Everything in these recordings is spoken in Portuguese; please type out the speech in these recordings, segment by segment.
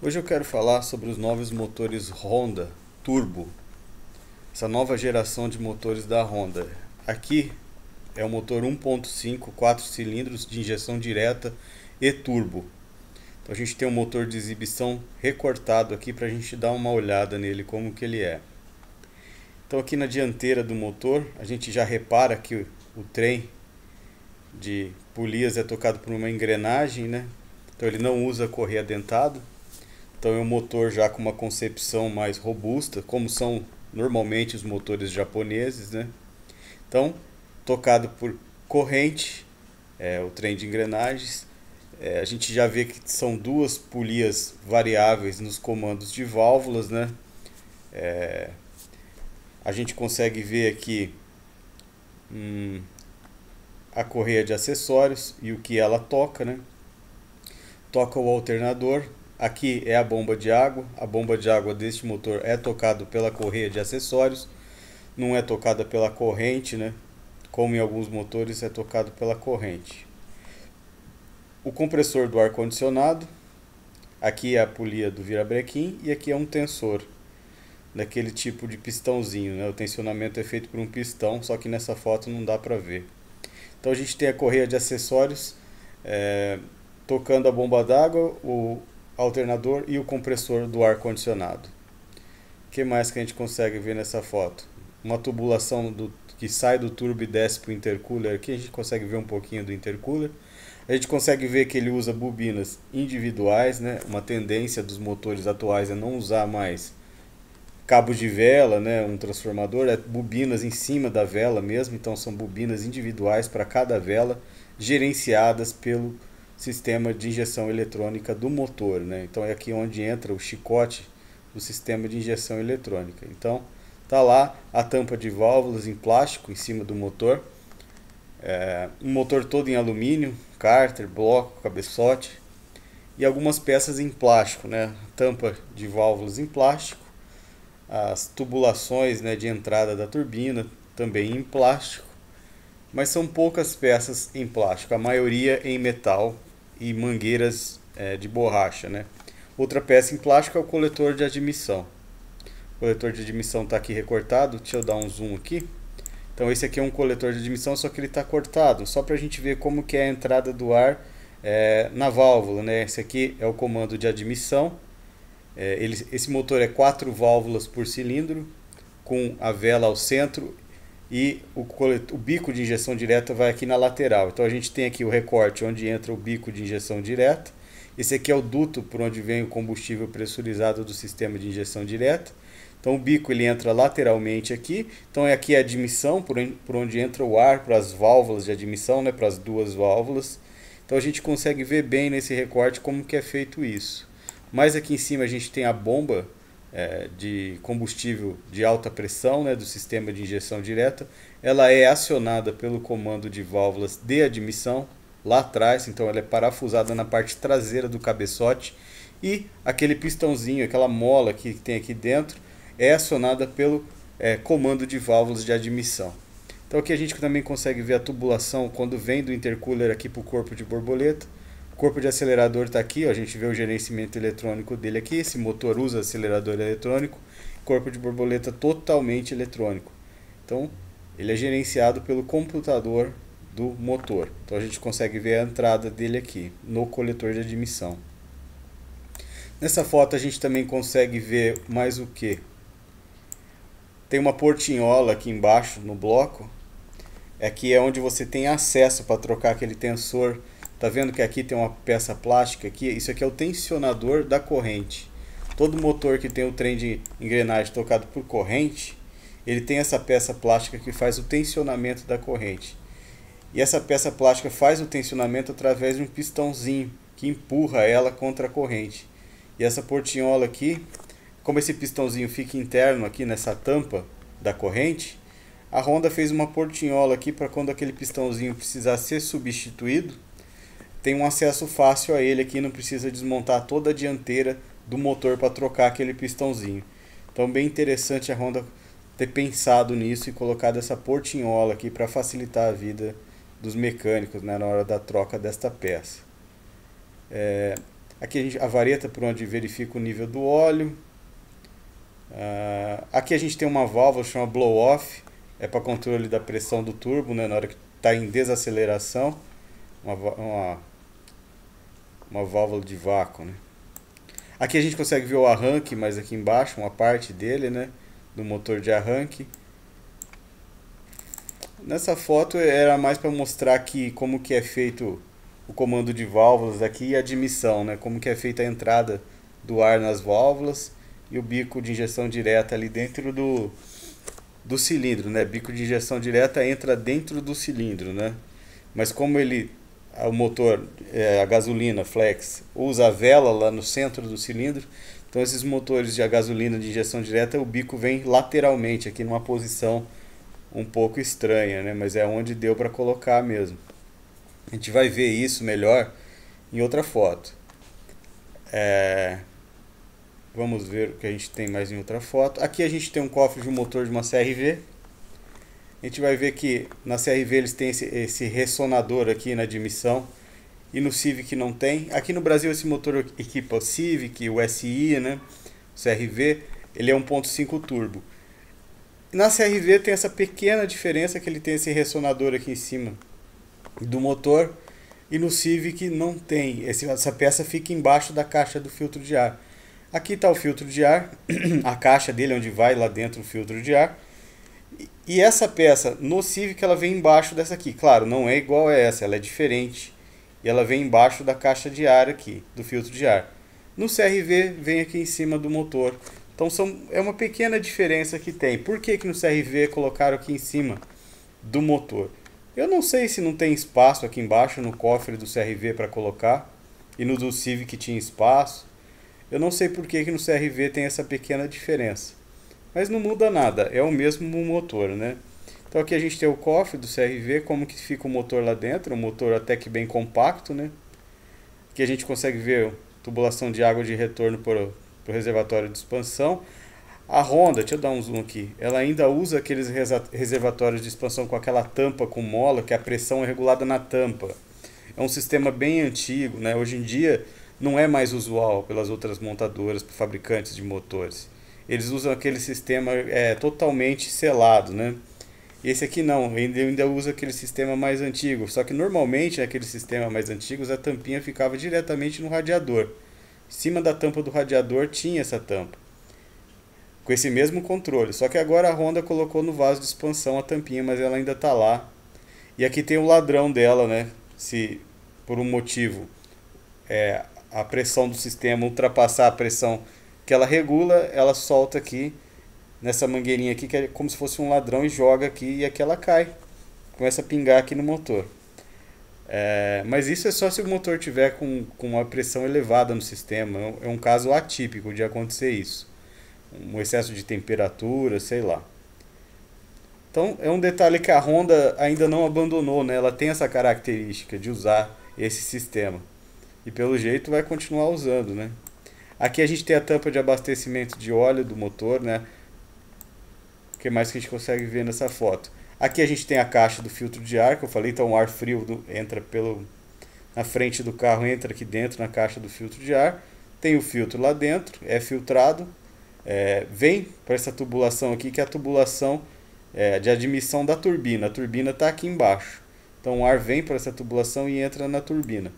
Hoje eu quero falar sobre os novos motores Honda Turbo, essa nova geração de motores da Honda. Aqui é o motor 1.5, 4 cilindros de injeção direta e turbo. Então a gente tem um motor de exibição recortado aqui para a gente dar uma olhada nele, como que ele é. Então aqui na dianteira do motor a gente já repara que o trem de polias é tocado por uma engrenagem, né? Então ele não usa correia dentada. Então é um motor já com uma concepção mais robusta, como são normalmente os motores japoneses, né? Então, tocado por corrente, o trem de engrenagens. A gente já vê que são duas polias variáveis nos comandos de válvulas, né? A gente consegue ver aqui a correia de acessórios e o que ela toca, né? Toca o alternador. Aqui é a bomba de água. A bomba de água deste motor é tocada pela correia de acessórios, não é tocada pela corrente, né? Como em alguns motores é tocado pela corrente. O compressor do ar-condicionado. Aqui é a polia do virabrequim e aqui é um tensor daquele tipo de pistãozinho, né? O tensionamento é feito por um pistão, só que nessa foto não dá para ver. Então a gente tem a correia de acessórios tocando a bomba d'água, o alternador e o compressor do ar-condicionado. O que mais que a gente consegue ver nessa foto? Uma tubulação que sai do turbo e desce para o intercooler. Aqui a gente consegue ver um pouquinho do intercooler. A gente consegue ver que ele usa bobinas individuais, né? Uma tendência dos motores atuais é não usar mais cabos de vela, né? Um transformador, bobinas em cima da vela mesmo. Então são bobinas individuais para cada vela, gerenciadas pelo sistema de injeção eletrônica do motor, né? Então é aqui onde entra o chicote do sistema de injeção eletrônica. Então tá lá a tampa de válvulas em plástico em cima do motor, um motor todo em alumínio, cárter, bloco, cabeçote e algumas peças em plástico, né? Tampa de válvulas em plástico, as tubulações, né, de entrada da turbina também em plástico, mas são poucas peças em plástico, a maioria em metal e mangueiras de borracha, né? Outra peça em plástico é o coletor de admissão. O coletor de admissão está aqui recortado, deixa eu dar um zoom aqui. Então esse aqui é um coletor de admissão, só que ele está cortado, só para a gente ver como que é a entrada do ar na válvula, né? Esse aqui é o comando de admissão. Esse motor é 4 válvulas por cilindro, com a vela ao centro, e o bico de injeção direta vai aqui na lateral. Então a gente tem aqui o recorte onde entra o bico de injeção direta. Esse aqui é o duto por onde vem o combustível pressurizado do sistema de injeção direta. Então o bico ele entra lateralmente aqui. Então aqui é a admissão, por onde entra o ar para as válvulas de admissão, né, para as duas válvulas. Então a gente consegue ver bem nesse recorte como que é feito isso. Mais aqui em cima a gente tem a bomba de combustível de alta pressão, né, do sistema de injeção direta. Ela é acionada pelo comando de válvulas de admissão lá atrás, então ela é parafusada na parte traseira do cabeçote, e aquele pistãozinho, aquela mola que tem aqui dentro, é acionada pelo comando de válvulas de admissão. Então aqui a gente também consegue ver a tubulação quando vem do intercooler aqui para o corpo de borboleta. O corpo de acelerador está aqui, ó, a gente vê o gerenciamento eletrônico dele aqui. Esse motor usa acelerador eletrônico. Corpo de borboleta totalmente eletrônico. Então ele é gerenciado pelo computador do motor. Então a gente consegue ver a entrada dele aqui no coletor de admissão. Nessa foto a gente também consegue ver mais o que? Tem uma portinhola aqui embaixo no bloco. Aqui é onde você tem acesso para trocar aquele tensor. Tá vendo que aqui tem uma peça plástica aqui? Isso aqui é o tensionador da corrente. Todo motor que tem o trem de engrenagem tocado por corrente, ele tem essa peça plástica que faz o tensionamento da corrente. E essa peça plástica faz o tensionamento através de um pistãozinho que empurra ela contra a corrente. E essa portinhola aqui, como esse pistãozinho fica interno aqui nessa tampa da corrente, a Honda fez uma portinhola aqui para quando aquele pistãozinho precisar ser substituído, tem um acesso fácil a ele aqui, não precisa desmontar toda a dianteira do motor para trocar aquele pistãozinho. Então bem interessante a Honda ter pensado nisso e colocado essa portinhola aqui para facilitar a vida dos mecânicos, né, na hora da troca desta peça. Aqui a vareta por onde verifica o nível do óleo. Aqui a gente tem uma válvula chamada blow off, é para controle da pressão do turbo, né, na hora que está em desaceleração, uma válvula de vácuo, né. Aqui a gente consegue ver o arranque, mas aqui embaixo, uma parte dele, né, do motor de arranque. Nessa foto era mais para mostrar aqui como que é feito o comando de válvulas aqui e a admissão, né, como que é feita a entrada do ar nas válvulas e o bico de injeção direta ali dentro do cilindro, né? Bico de injeção direta entra dentro do cilindro, né? Mas como o motor, a gasolina flex, usa a vela lá no centro do cilindro, então esses motores de a gasolina de injeção direta, o bico vem lateralmente, aqui numa posição um pouco estranha, né? Mas é onde deu para colocar mesmo. A gente vai ver isso melhor em outra foto. Vamos ver o que a gente tem mais em outra foto. Aqui a gente tem um cofre de um motor de uma CRV. A gente vai ver que na CRV eles têm esse ressonador aqui na admissão. E no Civic não tem. Aqui no Brasil esse motor equipa o Civic, o SI, né? O CRV, ele é 1.5 turbo. Na CRV tem essa pequena diferença que ele tem esse ressonador aqui em cima do motor. E no Civic não tem. Essa peça fica embaixo da caixa do filtro de ar. Aqui está o filtro de ar, a caixa dele onde vai lá dentro o filtro de ar. E essa peça no Civic ela vem embaixo dessa aqui. Claro, não é igual a essa, ela é diferente. E ela vem embaixo da caixa de ar aqui, do filtro de ar. No CRV vem aqui em cima do motor. Então é uma pequena diferença que tem. Por que no CRV colocaram aqui em cima do motor? Eu não sei se não tem espaço aqui embaixo no cofre do CRV para colocar. E no do Civic tinha espaço. Eu não sei por que no CRV tem essa pequena diferença. Mas não muda nada, é o mesmo motor, né? Então aqui a gente tem o cofre do CRV, como que fica o motor lá dentro, um motor até que bem compacto, né? Aqui a gente consegue ver a tubulação de água de retorno para o reservatório de expansão. A Honda, deixa eu dar um zoom aqui, ela ainda usa aqueles reservatórios de expansão com aquela tampa com mola, que a pressão é regulada na tampa. É um sistema bem antigo, né? Hoje em dia não é mais usual pelas outras montadoras, fabricantes de motores. Eles usam aquele sistema totalmente selado, né? Esse aqui não, ainda usa aquele sistema mais antigo. Só que normalmente naquele sistema mais antigos a tampinha ficava diretamente no radiador. Em cima da tampa do radiador tinha essa tampa, com esse mesmo controle. Só que agora a Honda colocou no vaso de expansão a tampinha, mas ela ainda está lá. E aqui tem o ladrão dela, né? Se por um motivo a pressão do sistema ultrapassar a pressão que ela regula, ela solta aqui nessa mangueirinha aqui, que é como se fosse um ladrão, e joga aqui, e aqui ela cai, começa a pingar aqui no motor. Mas isso é só se o motor tiver com uma pressão elevada no sistema. É um caso atípico de acontecer isso, um excesso de temperatura, sei lá. Então é um detalhe que a Honda ainda não abandonou, né? Ela tem essa característica de usar esse sistema. E pelo jeito vai continuar usando, né? Aqui a gente tem a tampa de abastecimento de óleo do motor, né? O que mais que a gente consegue ver nessa foto? Aqui a gente tem a caixa do filtro de ar, que eu falei, então o ar frio entra na frente do carro, entra aqui dentro na caixa do filtro de ar. Tem o filtro lá dentro, é filtrado, vem para essa tubulação aqui, que é a tubulação de admissão da turbina. A turbina está aqui embaixo. Então o ar vem para essa tubulação e entra na turbina.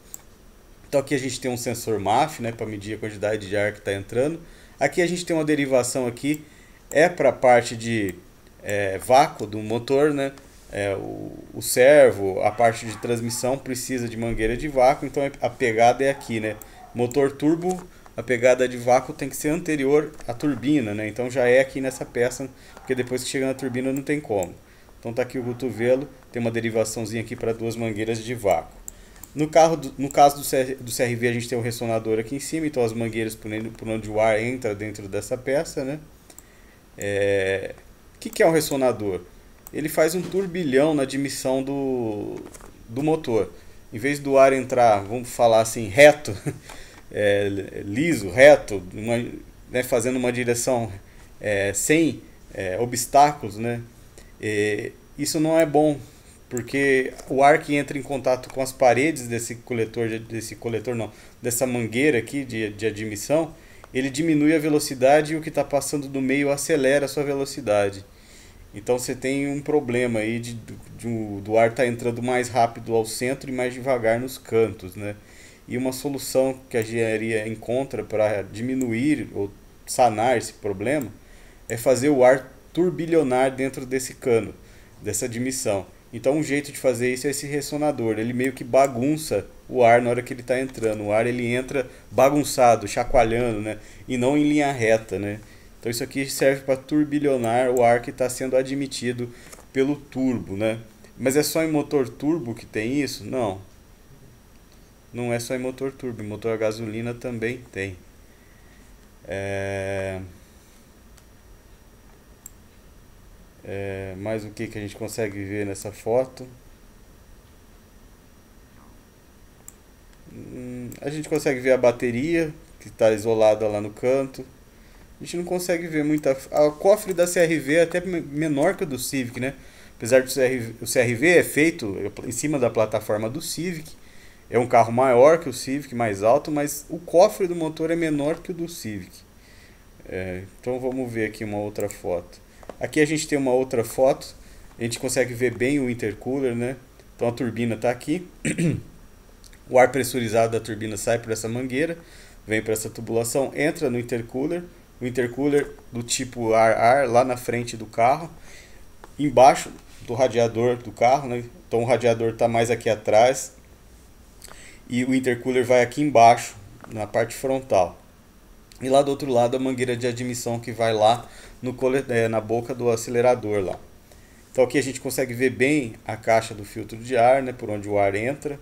Então aqui a gente tem um sensor MAF, né, para medir a quantidade de ar que está entrando. Aqui a gente tem uma derivação aqui, para a parte de vácuo do motor, né? O servo, a parte de transmissão precisa de mangueira de vácuo, então a pegada é aqui, né? Motor turbo, a pegada de vácuo tem que ser anterior à turbina, né? Então já é aqui nessa peça, porque depois que chega na turbina não tem como. Então tá aqui o cotovelo, tem uma derivaçãozinha aqui para duas mangueiras de vácuo. No caso do CRV a gente tem um ressonador aqui em cima, então as mangueiras por onde o ar entra dentro dessa peça, né? O que é um ressonador? Ele faz um turbilhão na admissão do motor. Em vez do ar entrar, vamos falar assim, reto, liso, reto, né, fazendo uma direção sem obstáculos, né? Isso não é bom porque o ar que entra em contato com as paredes desse coletor não, dessa mangueira aqui de admissão, ele diminui a velocidade e o que está passando do meio acelera a sua velocidade. Então você tem um problema aí do ar estar entrando mais rápido ao centro e mais devagar nos cantos, né? E uma solução que a engenharia encontra para diminuir ou sanar esse problema é fazer o ar turbilhonar dentro desse cano, dessa admissão. Então um jeito de fazer isso é esse ressonador, ele meio que bagunça o ar na hora que ele está entrando. O ar ele entra bagunçado, chacoalhando, né? E não em linha reta, né? Então isso aqui serve para turbilhonar o ar que está sendo admitido pelo turbo, né? Mas é só em motor turbo que tem isso? Não. Não é só em motor turbo, em motor a gasolina também tem. Mais o que a gente consegue ver nessa foto? A gente consegue ver a bateria, que está isolada lá no canto. A gente não consegue ver muita. O cofre da CR-V é até menor que o do Civic, né? Apesar de o CR-V é feito em cima da plataforma do Civic. É um carro maior que o Civic, mais alto, mas o cofre do motor é menor que o do Civic. Então vamos ver aqui uma outra foto. Aqui a gente tem uma outra foto. A gente consegue ver bem o intercooler, né? Então a turbina está aqui. O ar pressurizado da turbina sai por essa mangueira, vem para essa tubulação, entra no intercooler. O intercooler do tipo ar-ar lá na frente do carro, embaixo do radiador do carro, né? Então o radiador está mais aqui atrás e o intercooler vai aqui embaixo, na parte frontal. E lá do outro lado a mangueira de admissão que vai lá na boca do acelerador lá. Então aqui a gente consegue ver bem a caixa do filtro de ar, né? Por onde o ar entra,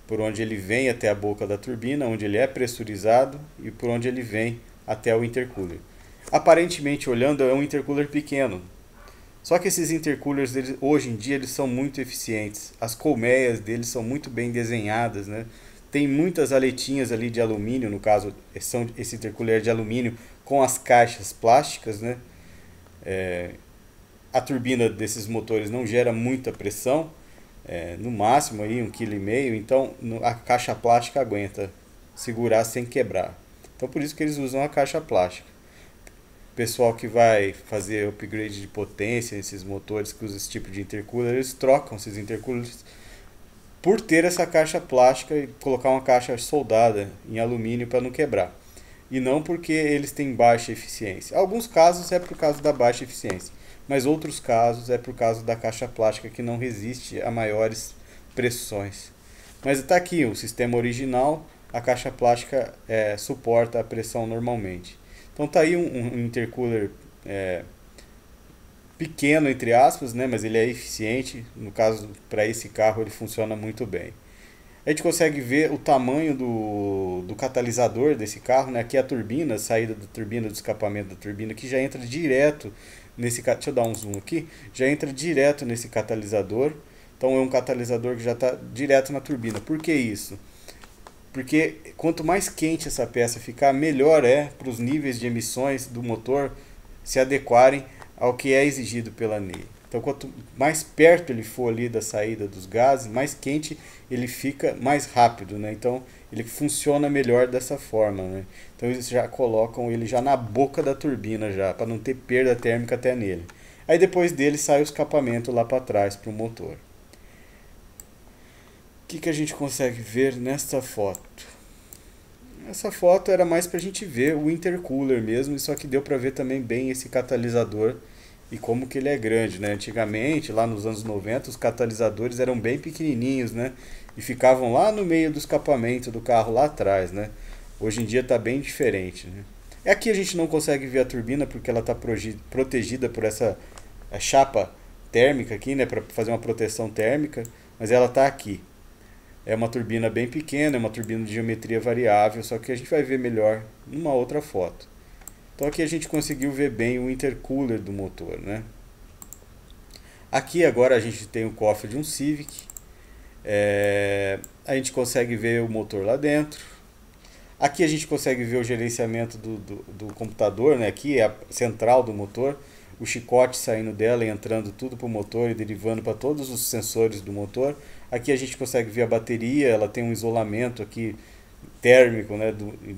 por onde ele vem até a boca da turbina, onde ele é pressurizado e por onde ele vem até o intercooler. Aparentemente olhando é um intercooler pequeno, só que esses intercoolers hoje em dia eles são muito eficientes. As colmeias deles são muito bem desenhadas, né? Tem muitas aletinhas ali de alumínio, no caso esse intercooler é de alumínio com as caixas plásticas, né? A turbina desses motores não gera muita pressão, no máximo aí 1,5 kg, então a caixa plástica aguenta segurar sem quebrar. Então por isso que eles usam a caixa plástica. O pessoal que vai fazer upgrade de potência nesses motores que usa esse tipo de intercooler, eles trocam esses intercoolers por ter essa caixa plástica e colocar uma caixa soldada em alumínio para não quebrar. E não porque eles têm baixa eficiência. Alguns casos é por causa da baixa eficiência, mas outros casos é por causa da caixa plástica que não resiste a maiores pressões. Mas está aqui o sistema original, a caixa plástica suporta a pressão normalmente. Então está aí um intercooler pequeno entre aspas, né, mas ele é eficiente. No caso, para esse carro ele funciona muito bem. A gente consegue ver o tamanho do catalisador desse carro, né? Aqui é a turbina, a saída da turbina, do escapamento da turbina, que já entra direto nesse... Deixa eu dar um zoom aqui. Já entra direto nesse catalisador. Então é um catalisador que já está direto na turbina. Por que isso? Porque quanto mais quente essa peça ficar, melhor é para os níveis de emissões do motor se adequarem ao que é exigido pela ANEA. Então quanto mais perto ele for ali da saída dos gases, mais quente ele fica mais rápido, né? Então ele funciona melhor dessa forma, né? Então eles já colocam ele já na boca da turbina já, para não ter perda térmica até nele. Aí depois dele sai o escapamento lá para trás para o motor. O que a gente consegue ver nesta foto? Essa foto era mais para a gente ver o intercooler mesmo, só que deu para ver também bem esse catalisador e como que ele é grande, né? Antigamente, lá nos anos 90, os catalisadores eram bem pequenininhos, né? E ficavam lá no meio do escapamento do carro lá atrás, né? Hoje em dia está bem diferente, né? Aqui a gente não consegue ver a turbina porque ela está protegida por essa chapa térmica aqui, né? Para fazer uma proteção térmica, mas ela está aqui. É uma turbina bem pequena, é uma turbina de geometria variável, só que a gente vai ver melhor numa outra foto. Então aqui a gente conseguiu ver bem o intercooler do motor, né? Aqui agora a gente tem o cofre de um Civic. A gente consegue ver o motor lá dentro. Aqui a gente consegue ver o gerenciamento do computador, né? Aqui é a central do motor. o chicote saindo dela e entrando tudo para o motor e derivando para todos os sensores do motor. Aqui a gente consegue ver a bateria, ela tem um isolamento aqui térmico, né,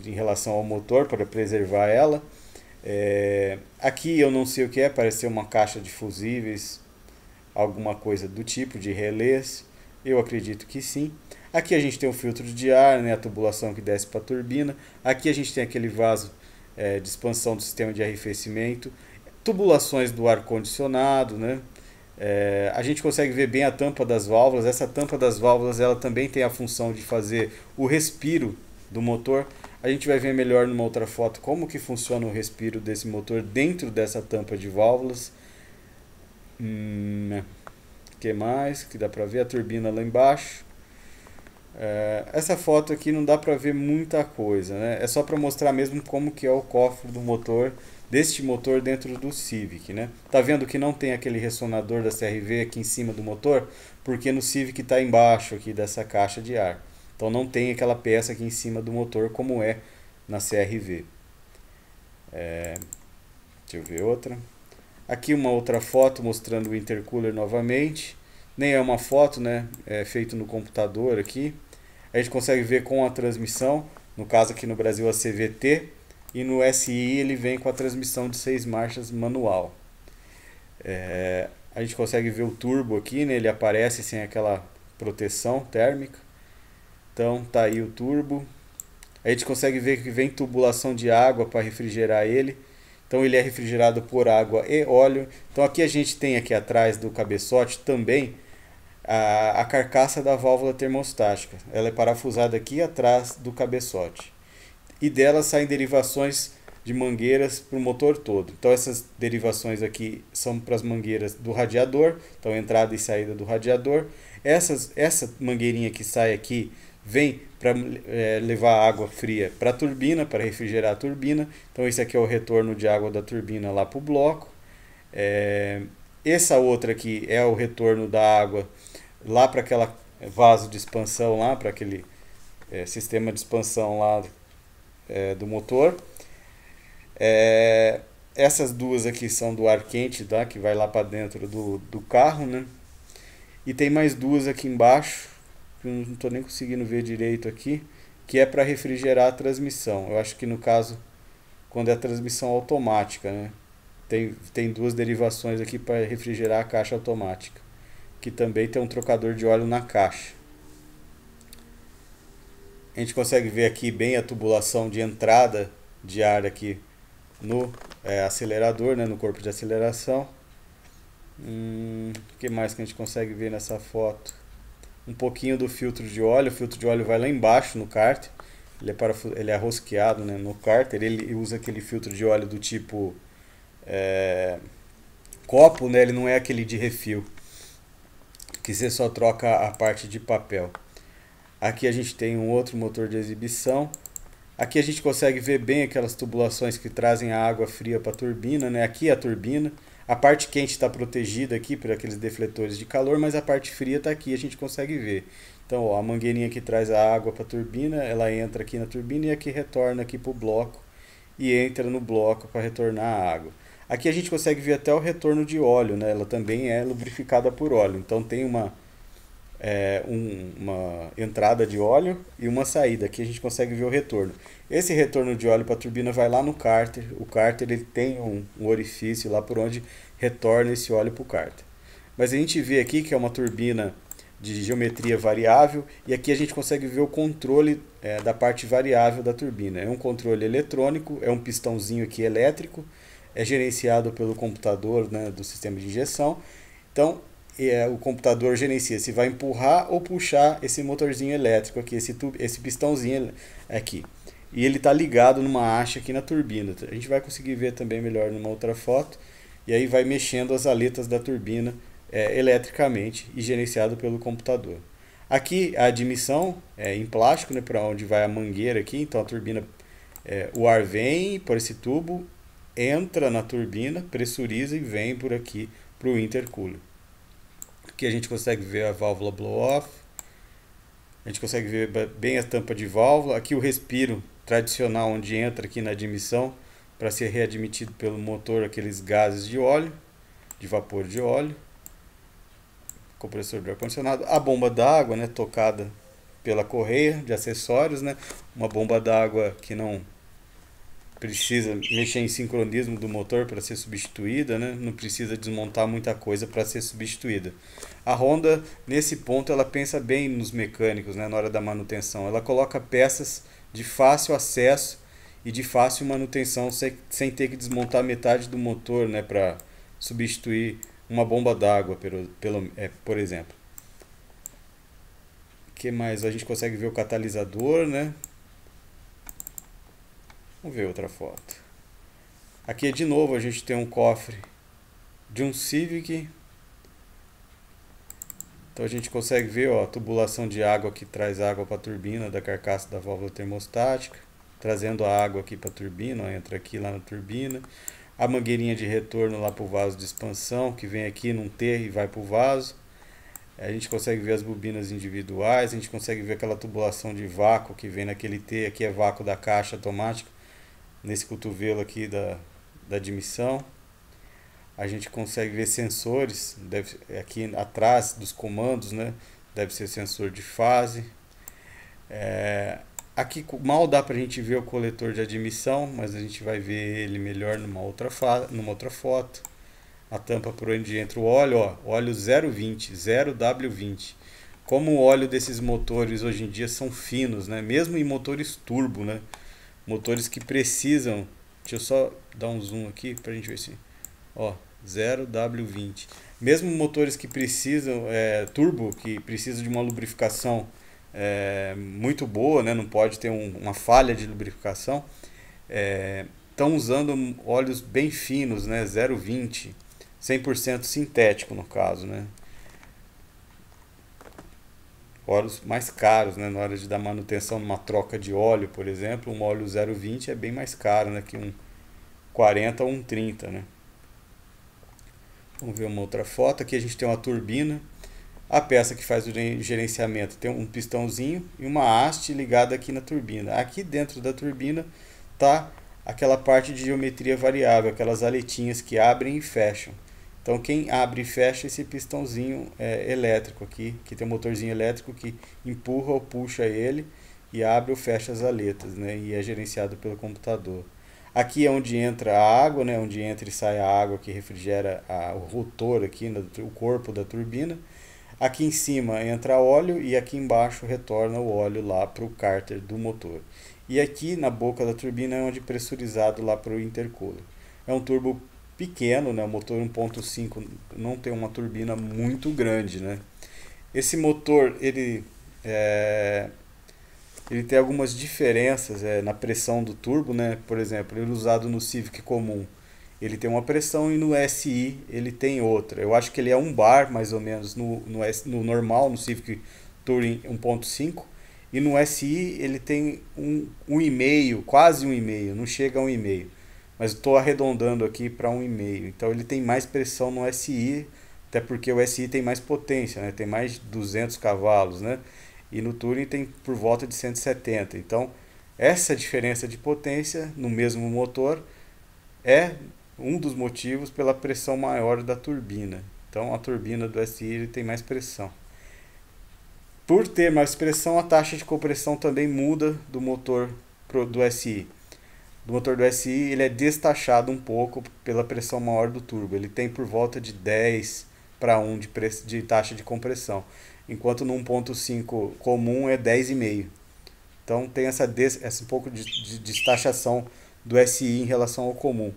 em relação ao motor para preservar ela. Aqui eu não sei o que é, parece ser uma caixa de fusíveis, alguma coisa do tipo de relés. Eu acredito que sim. Aqui a gente tem o filtro de ar, né, a tubulação que desce para a turbina. Aqui a gente tem aquele vaso de expansão do sistema de arrefecimento, tubulações do ar-condicionado, né? A gente consegue ver bem a tampa das válvulas. Essa tampa das válvulas ela também tem a função de fazer o respiro do motor. A gente vai ver melhor numa outra foto como que funciona o respiro desse motor dentro dessa tampa de válvulas. Que mais que dá para ver? A turbina lá embaixo. Essa foto aqui não dá para ver muita coisa, né? É só para mostrar mesmo como que é o cofre do motor, deste motor dentro do Civic, né? Tá vendo que não tem aquele ressonador da CR-V aqui em cima do motor? Porque no Civic está embaixo aqui dessa caixa de ar. Então não tem aquela peça aqui em cima do motor como é na CR-V. Deixa eu ver outra. Aqui uma outra foto mostrando o intercooler novamente. Nem é uma foto, né? É feito no computador aqui. A gente consegue ver com a transmissão, no caso aqui no Brasil a CVT, e no SI ele vem com a transmissão de 6 marchas manual. A gente consegue ver o turbo aqui, né? Ele aparece sem aquela proteção térmica. Então tá aí o turbo. A gente consegue ver que vem tubulação de água para refrigerar ele. Então ele é refrigerado por água e óleo. Então aqui a gente tem aqui atrás do cabeçote também a carcaça da válvula termostática. Ela é parafusada aqui atrás do cabeçote. E dela saem derivações de mangueiras para o motor todo. Então essas derivações aqui são para as mangueiras do radiador. Então entrada e saída do radiador. Essa mangueirinha que sai aqui vem para levar água fria para a turbina, para refrigerar a turbina. Então esse aqui é o retorno de água da turbina lá para o bloco. Essa outra aqui é o retorno da água lá para aquela vaso de expansão lá, para aquele sistema de expansão lá do motor. Essas duas aqui são do ar quente, tá? Que vai lá para dentro do carro, né? E tem mais duas aqui embaixo, que eu não estou nem conseguindo ver direito aqui, que é para refrigerar a transmissão. Eu acho que no caso, quando é a transmissão automática, né? Tem duas derivações aqui para refrigerar a caixa automática, que também tem um trocador de óleo na caixa. A gente consegue ver aqui bem a tubulação de entrada de ar aqui no acelerador, né, no corpo de aceleração. O que mais que a gente consegue ver nessa foto? Um pouquinho do filtro de óleo. O filtro de óleo vai lá embaixo no cárter. Ele é rosqueado, né, no cárter. Ele usa aquele filtro de óleo do tipo copo, né? Ele não é aquele de refil, que você só troca a parte de papel. Aqui a gente tem um outro motor de exibição. Aqui a gente consegue ver bem aquelas tubulações que trazem a água fria para a turbina, né? Aqui é a turbina. A parte quente está protegida aqui por aqueles defletores de calor, mas a parte fria está aqui, a gente consegue ver. Então, ó, a mangueirinha que traz a água para a turbina, ela entra aqui na turbina e aqui retorna aqui para o bloco e entra no bloco para retornar a água. Aqui a gente consegue ver até o retorno de óleo, né? Ela também é lubrificada por óleo. Então tem uma entrada de óleo e uma saída. Aqui a gente consegue ver o retorno. Esse retorno de óleo para a turbina vai lá no cárter. O cárter ele tem um orifício lá por onde retorna esse óleo para o cárter. Mas a gente vê aqui que é uma turbina de geometria variável e aqui a gente consegue ver o controle da parte variável da turbina. É um controle eletrônico, é um pistãozinho aqui elétrico, é gerenciado pelo computador, né, do sistema de injeção. Então o computador gerencia se vai empurrar ou puxar esse motorzinho elétrico aqui, esse pistãozinho aqui. E ele está ligado numa haste aqui na turbina. A gente vai conseguir ver também melhor numa outra foto. E aí vai mexendo as aletas da turbina eletricamente e gerenciado pelo computador. Aqui a admissão em plástico, né, para onde vai a mangueira aqui. Então a turbina, o ar vem por esse tubo, entra na turbina, pressuriza e vem por aqui para o intercooler. Aqui a gente consegue ver a válvula blow-off. A gente consegue ver bem a tampa de válvula. Aqui o respiro tradicional, onde entra aqui na admissão para ser readmitido pelo motor aqueles gases de óleo, de vapor de óleo, compressor de ar-condicionado, a bomba d'água, né, tocada pela correia de acessórios, né, uma bomba d'água que não precisa mexer em sincronismo do motor para ser substituída, né, não precisa desmontar muita coisa para ser substituída. A Honda, nesse ponto, ela pensa bem nos mecânicos, né, na hora da manutenção. Ela coloca peças de fácil acesso e de fácil manutenção sem ter que desmontar metade do motor, né, para substituir uma bomba d'água, por exemplo. O que mais? A gente consegue ver o catalisador, né? Vamos ver outra foto. Aqui de novo a gente tem um cofre de um Civic. Então a gente consegue ver, ó, a tubulação de água que traz água para a turbina da carcaça da válvula termostática, trazendo a água aqui para a turbina, ó, entra aqui lá na turbina. A mangueirinha de retorno lá para o vaso de expansão, que vem aqui num T e vai para o vaso. A gente consegue ver as bobinas individuais, a gente consegue ver aquela tubulação de vácuo que vem naquele T, aqui é vácuo da caixa automática, nesse cotovelo aqui da admissão. A gente consegue ver sensores, aqui atrás dos comandos, né? Deve ser sensor de fase. Aqui mal dá para a gente ver o coletor de admissão, mas a gente vai ver ele melhor numa outra foto. A tampa por onde entra o óleo, ó, óleo 020, 0W20. Como o óleo desses motores hoje em dia são finos, né? Mesmo em motores turbo, né? Motores que precisam, deixa eu só dar um zoom aqui para a gente ver se, ó, 0W20. Mesmo motores que precisam, turbo, que precisam de uma lubrificação muito boa, né? Não pode ter uma falha de lubrificação, estão usando óleos bem finos, né? 020, 100% sintético no caso, né? Óleos mais caros, né? Na hora de dar manutenção numa troca de óleo, por exemplo, um óleo 020 é bem mais caro, né? Que um 40 ou um 30, né? Vamos ver uma outra foto. Aqui a gente tem uma turbina. A peça que faz o gerenciamento tem um pistãozinho e uma haste ligada aqui na turbina. Aqui dentro da turbina está aquela parte de geometria variável, aquelas aletinhas que abrem e fecham. Então quem abre e fecha esse pistãozinho elétrico aqui, que tem um motorzinho elétrico que empurra ou puxa ele e abre ou fecha as aletas, né? E é gerenciado pelo computador. Aqui é onde entra a água, né? Onde entra e sai a água que refrigera o rotor aqui, o corpo da turbina. Aqui em cima entra óleo e aqui embaixo retorna o óleo lá para o cárter do motor. E aqui na boca da turbina é onde é pressurizado lá para o intercooler. É um turbo pequeno, né? O motor 1.5 não tem uma turbina muito grande, né? Esse motor ele tem algumas diferenças na pressão do turbo, né? Por exemplo, ele usado no Civic comum, ele tem uma pressão e no SI ele tem outra. Eu acho que ele é 1 bar mais ou menos no normal, no Civic Touring 1.5, e no SI ele tem 1,5, quase 1,5, não chega a 1,5. Mas estou arredondando aqui para 1,5. Então ele tem mais pressão no SI, até porque o SI tem mais potência, né? Tem mais de 200 cavalos, né? E no Touring tem por volta de 170. Então essa diferença de potência no mesmo motor é um dos motivos pela pressão maior da turbina. Então a turbina do SI ele tem mais pressão. Por ter mais pressão, a taxa de compressão também muda do motor do SI. Do motor do SI ele é destachado um pouco pela pressão maior do turbo. Ele tem por volta de 10:1 de taxa de compressão, enquanto no 1.5 comum é 10,5. Então tem essa um pouco de destachação do SI em relação ao comum.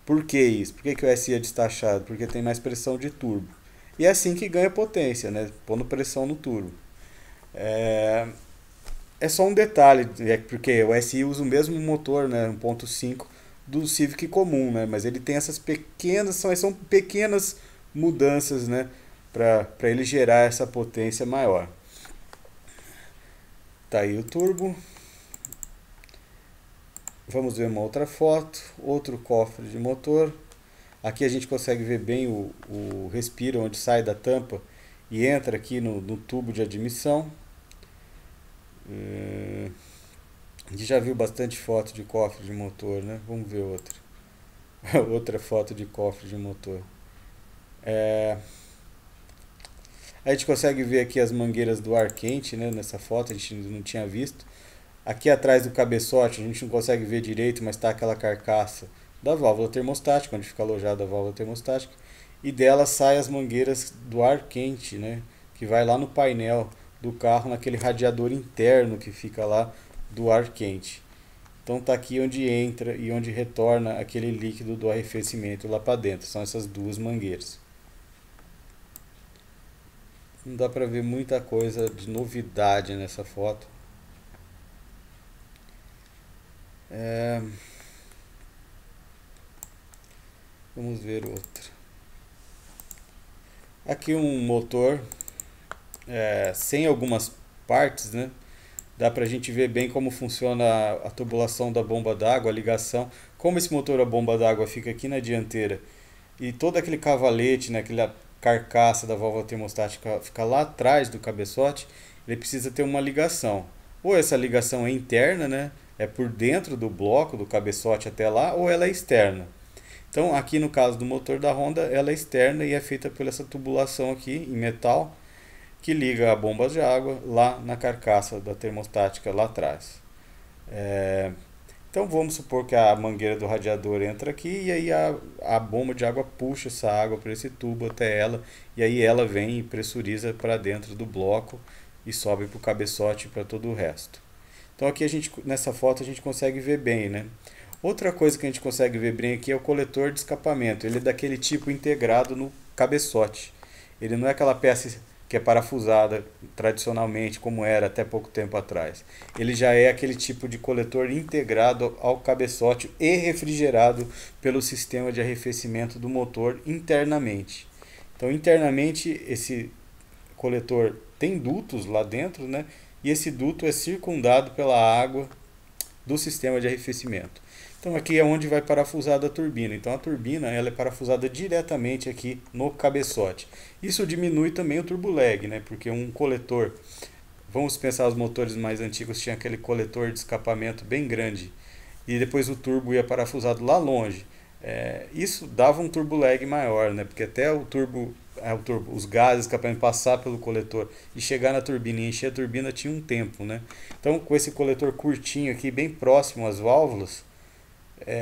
Por que isso? Por que o SI é destachado? Porque tem mais pressão de turbo. E é assim que ganha potência, né? Pondo pressão no turbo. É só um detalhe, porque o SI usa o mesmo motor, né, 1.5 do Civic comum, né, mas ele tem essas são pequenas mudanças, né, para ele gerar essa potência maior. Tá aí o turbo. Vamos ver uma outra foto, outro cofre de motor. Aqui a gente consegue ver bem o respiro onde sai da tampa e entra aqui no tubo de admissão. A gente já viu bastante foto de cofre de motor, né? Vamos ver outra. Outra foto de cofre de motor. É, a gente consegue ver aqui as mangueiras do ar quente, né? Nessa foto a gente não tinha visto. Aqui atrás do cabeçote a gente não consegue ver direito, mas está aquela carcaça da válvula termostática, onde fica alojada a válvula termostática. E dela saem as mangueiras do ar quente, né? Que vai lá no painel do carro, naquele radiador interno que fica lá do ar quente. Então tá aqui onde entra e onde retorna aquele líquido do arrefecimento lá para dentro. São essas duas mangueiras. Não dá para ver muita coisa de novidade nessa foto. É, vamos ver outra. Aqui um motor sem algumas partes, né? Dá para a gente ver bem como funciona a tubulação da bomba d'água, a ligação. Como esse motor a bomba d'água fica aqui na dianteira e todo aquele cavalete, né, aquela carcaça da válvula termostática fica lá atrás do cabeçote, ele precisa ter uma ligação. Ou essa ligação é interna, né, é por dentro do bloco, do cabeçote até lá, ou ela é externa. Então, aqui no caso do motor da Honda, ela é externa e é feita por essa tubulação aqui em metal que liga a bomba de água lá na carcaça da termostática lá atrás. É, então vamos supor que a mangueira do radiador entra aqui e aí a bomba de água puxa essa água para esse tubo até ela e aí ela vem e pressuriza para dentro do bloco e sobe para o cabeçote e para todo o resto. Então aqui a gente, nessa foto a gente consegue ver bem, né? Outra coisa que a gente consegue ver bem aqui é o coletor de escapamento. Ele é daquele tipo integrado no cabeçote. Ele não é aquela peça que é parafusada tradicionalmente, como era até pouco tempo atrás. Ele já é aquele tipo de coletor integrado ao cabeçote e refrigerado pelo sistema de arrefecimento do motor internamente. Então, internamente, esse coletor tem dutos lá dentro, né? E esse duto é circundado pela água do sistema de arrefecimento. Então aqui é onde vai parafusada a turbina. Então a turbina ela é parafusada diretamente aqui no cabeçote. Isso diminui também o turbo lag, né? Porque um coletor, vamos pensar os motores mais antigos tinha aquele coletor de escapamento bem grande e depois o turbo ia parafusado lá longe. Isso dava um turbo lag maior, né? Porque até os gases escapamento passar pelo coletor e chegar na turbina e encher a turbina tinha um tempo, né? Então com esse coletor curtinho aqui bem próximo às válvulas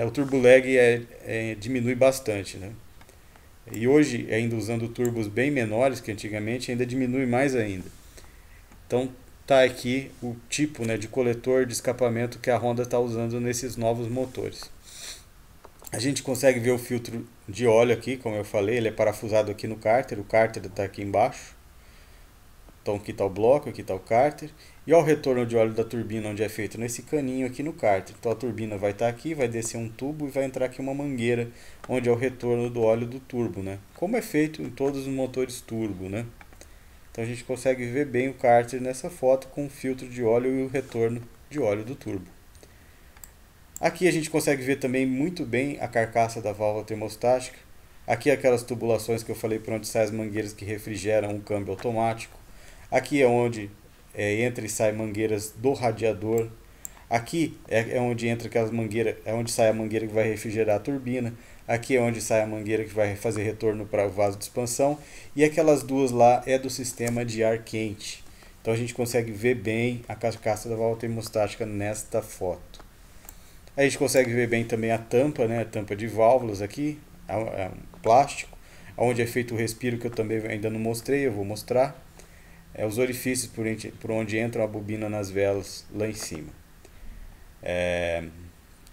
o turbo lag diminui bastante, né? E hoje, ainda usando turbos bem menores que antigamente, ainda diminui mais ainda. Então, tá aqui o tipo, né, de coletor de escapamento que a Honda está usando nesses novos motores. A gente consegue ver o filtro de óleo aqui, como eu falei, ele é parafusado aqui no cárter, o cárter está aqui embaixo. Então aqui está o bloco, aqui está o cárter. E ao retorno de óleo da turbina, onde é feito nesse caninho aqui no cárter. Então a turbina vai estar aqui, vai descer um tubo e vai entrar aqui uma mangueira, onde é o retorno do óleo do turbo, né? Como é feito em todos os motores turbo, né? Então a gente consegue ver bem o cárter nessa foto com o filtro de óleo e o retorno de óleo do turbo. Aqui a gente consegue ver também muito bem a carcaça da válvula termostática. Aqui aquelas tubulações que eu falei por onde saem as mangueiras que refrigeram o câmbio automático. Aqui é onde entra e sai mangueiras do radiador. Aqui é onde entra aquelas mangueiras, é onde sai a mangueira que vai refrigerar a turbina. Aqui é onde sai a mangueira que vai fazer retorno para o vaso de expansão. E aquelas duas lá é do sistema de ar quente. Então a gente consegue ver bem a carcaça da válvula termostática nesta foto. A gente consegue ver bem também a tampa, né? A tampa de válvulas aqui, é um plástico, onde é feito o respiro que eu também ainda não mostrei, eu vou mostrar. Os orifícios por onde entra a bobina nas velas lá em cima.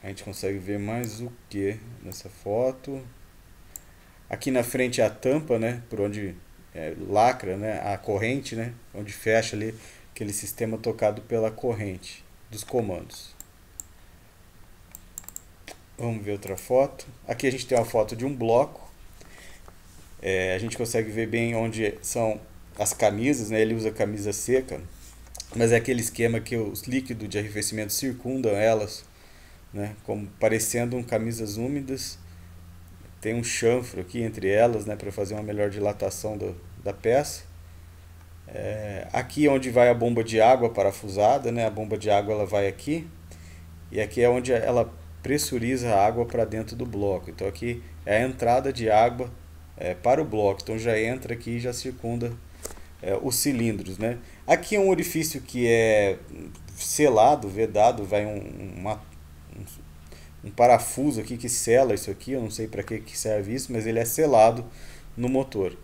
A gente consegue ver mais o que nessa foto. Aqui na frente é a tampa, né? Por onde lacra, né? A corrente, né? Onde fecha ali aquele sistema tocado pela corrente dos comandos. Vamos ver outra foto. Aqui a gente tem uma foto de um bloco. A gente consegue ver bem onde são as camisas, né? Ele usa camisa seca, mas é aquele esquema que os líquidos de arrefecimento circundam elas, né? Como parecendo camisas úmidas. Tem um chanfro aqui entre elas, né? Para fazer uma melhor dilatação da peça. Aqui é onde vai a bomba de água parafusada, né? A bomba de água ela vai aqui. E aqui é onde ela pressuriza a água para dentro do bloco. Então aqui é a entrada de água para o bloco. Então já entra aqui e já circunda os cilindros, né? Aqui é um orifício que é selado, vedado, vai um parafuso aqui que sela isso aqui, eu não sei para que serve isso, mas ele é selado no motor.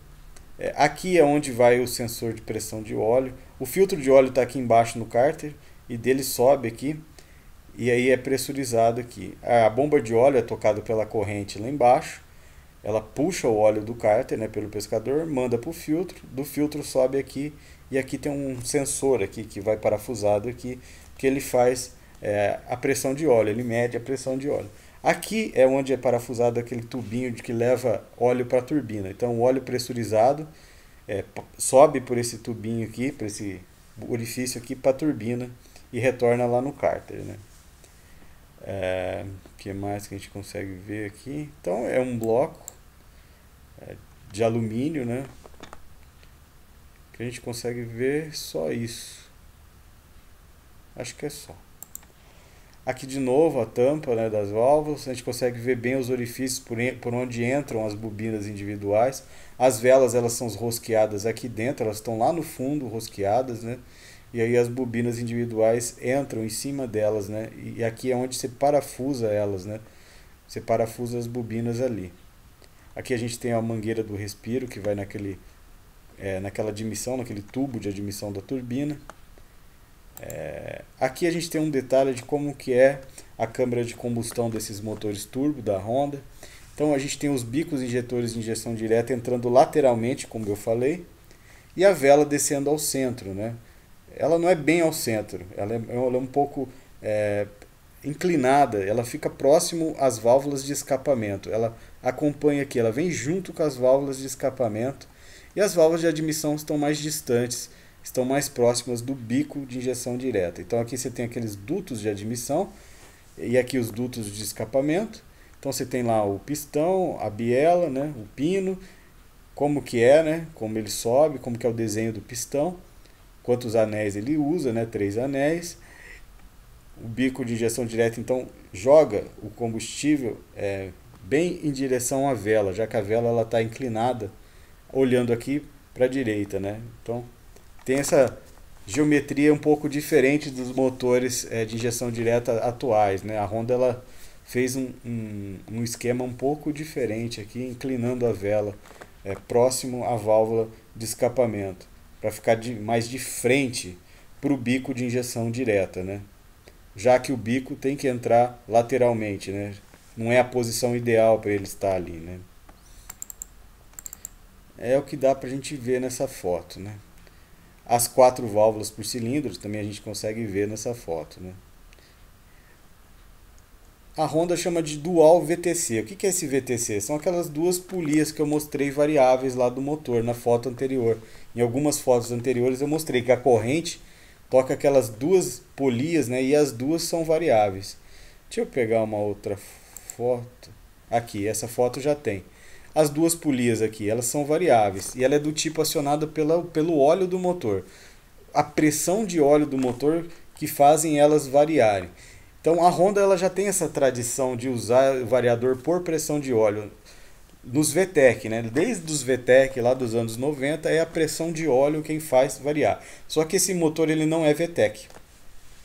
Aqui é onde vai o sensor de pressão de óleo. O filtro de óleo está aqui embaixo no cárter e dele sobe aqui e aí é pressurizado aqui. A bomba de óleo é tocada pela corrente lá embaixo. Ela puxa o óleo do cárter, né, pelo pescador, manda para o filtro, do filtro sobe aqui e aqui tem um sensor aqui que vai parafusado aqui que ele faz a pressão de óleo, ele mede a pressão de óleo. Aqui é onde é parafusado aquele tubinho que leva óleo para a turbina. Então o óleo pressurizado sobe por esse tubinho aqui, por esse orifício aqui para a turbina e retorna lá no cárter, né? O que mais que a gente consegue ver aqui? Então é um bloco de alumínio, né? Que a gente consegue ver só isso. Acho que é só. Aqui de novo a tampa, né, das válvulas, a gente consegue ver bem os orifícios por onde entram as bobinas individuais. As velas elas são rosqueadas aqui dentro, elas estão lá no fundo rosqueadas, né? E aí as bobinas individuais entram em cima delas, né? E aqui é onde você parafusa elas, né? Você parafusa as bobinas ali. Aqui a gente tem a mangueira do respiro que vai naquela admissão, naquele tubo de admissão da turbina. Aqui a gente tem um detalhe de como que é a câmara de combustão desses motores turbo da Honda. Então a gente tem os bicos injetores de injeção direta entrando lateralmente, como eu falei, e a vela descendo ao centro, né? Ela não é bem ao centro, ela é um pouco inclinada, ela fica próximo às válvulas de escapamento. Ela acompanha aqui, ela vem junto com as válvulas de escapamento e as válvulas de admissão estão mais distantes, estão mais próximas do bico de injeção direta. Então aqui você tem aqueles dutos de admissão e aqui os dutos de escapamento. Então você tem lá o pistão, a biela, né, o pino, como que é, né, como ele sobe, como que é o desenho do pistão, quantos anéis ele usa, né, 3 anéis. O bico de injeção direta então joga o combustível bem em direção à vela, já que a vela está inclinada, olhando aqui para a direita, né? Então tem essa geometria um pouco diferente dos motores de injeção direta atuais, né? A Honda ela fez um esquema um pouco diferente aqui, inclinando a vela próximo à válvula de escapamento, para ficar mais de frente para o bico de injeção direta, né? Já que o bico tem que entrar lateralmente, né? Não é a posição ideal para ele estar ali, né? É o que dá para a gente ver nessa foto, né? As 4 válvulas por cilindro também a gente consegue ver nessa foto, né? A Honda chama de Dual VTC. O que é esse VTC? São aquelas duas polias que eu mostrei variáveis lá do motor na foto anterior. Em algumas fotos anteriores eu mostrei que a corrente toca aquelas duas polias, né? E as duas são variáveis. Deixa eu pegar uma outra foto. Aqui, essa foto já tem. As duas polias aqui, elas são variáveis. E ela é do tipo acionada pelo óleo do motor. A pressão de óleo do motor que fazem elas variarem. Então a Honda ela já tem essa tradição de usar o variador por pressão de óleo nos VTEC, né? Desde os VTEC lá dos anos 90 é a pressão de óleo quem faz variar. Só que esse motor ele não é VTEC.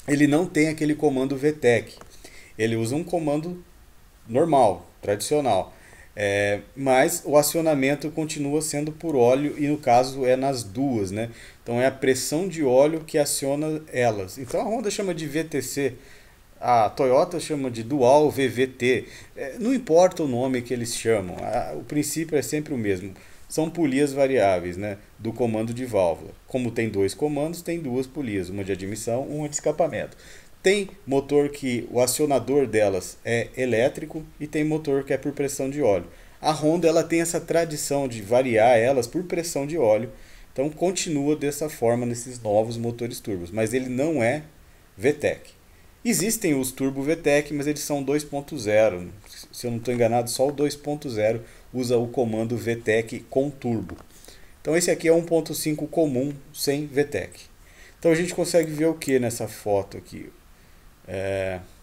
Ele não tem aquele comando VTEC. Ele usa um comando normal, tradicional. Mas o acionamento continua sendo por óleo e no caso é nas duas, né? Então é a pressão de óleo que aciona elas. Então a Honda chama de VTC. A Toyota chama de Dual VVT. Não importa o nome que eles chamam, o princípio é sempre o mesmo. São polias variáveis, né, do comando de válvula. Como tem 2 comandos, tem 2 polias, uma de admissão, uma de escapamento. Tem motor que o acionador delas é elétrico e tem motor que é por pressão de óleo. A Honda ela tem essa tradição de variar elas por pressão de óleo, então continua dessa forma nesses novos motores turbos, mas ele não é VTEC. Existem os Turbo VTEC, mas eles são 2.0. Se eu não estou enganado, só o 2.0 usa o comando VTEC com turbo. Então esse aqui é 1.5 comum sem VTEC. Então a gente consegue ver o que nessa foto aqui?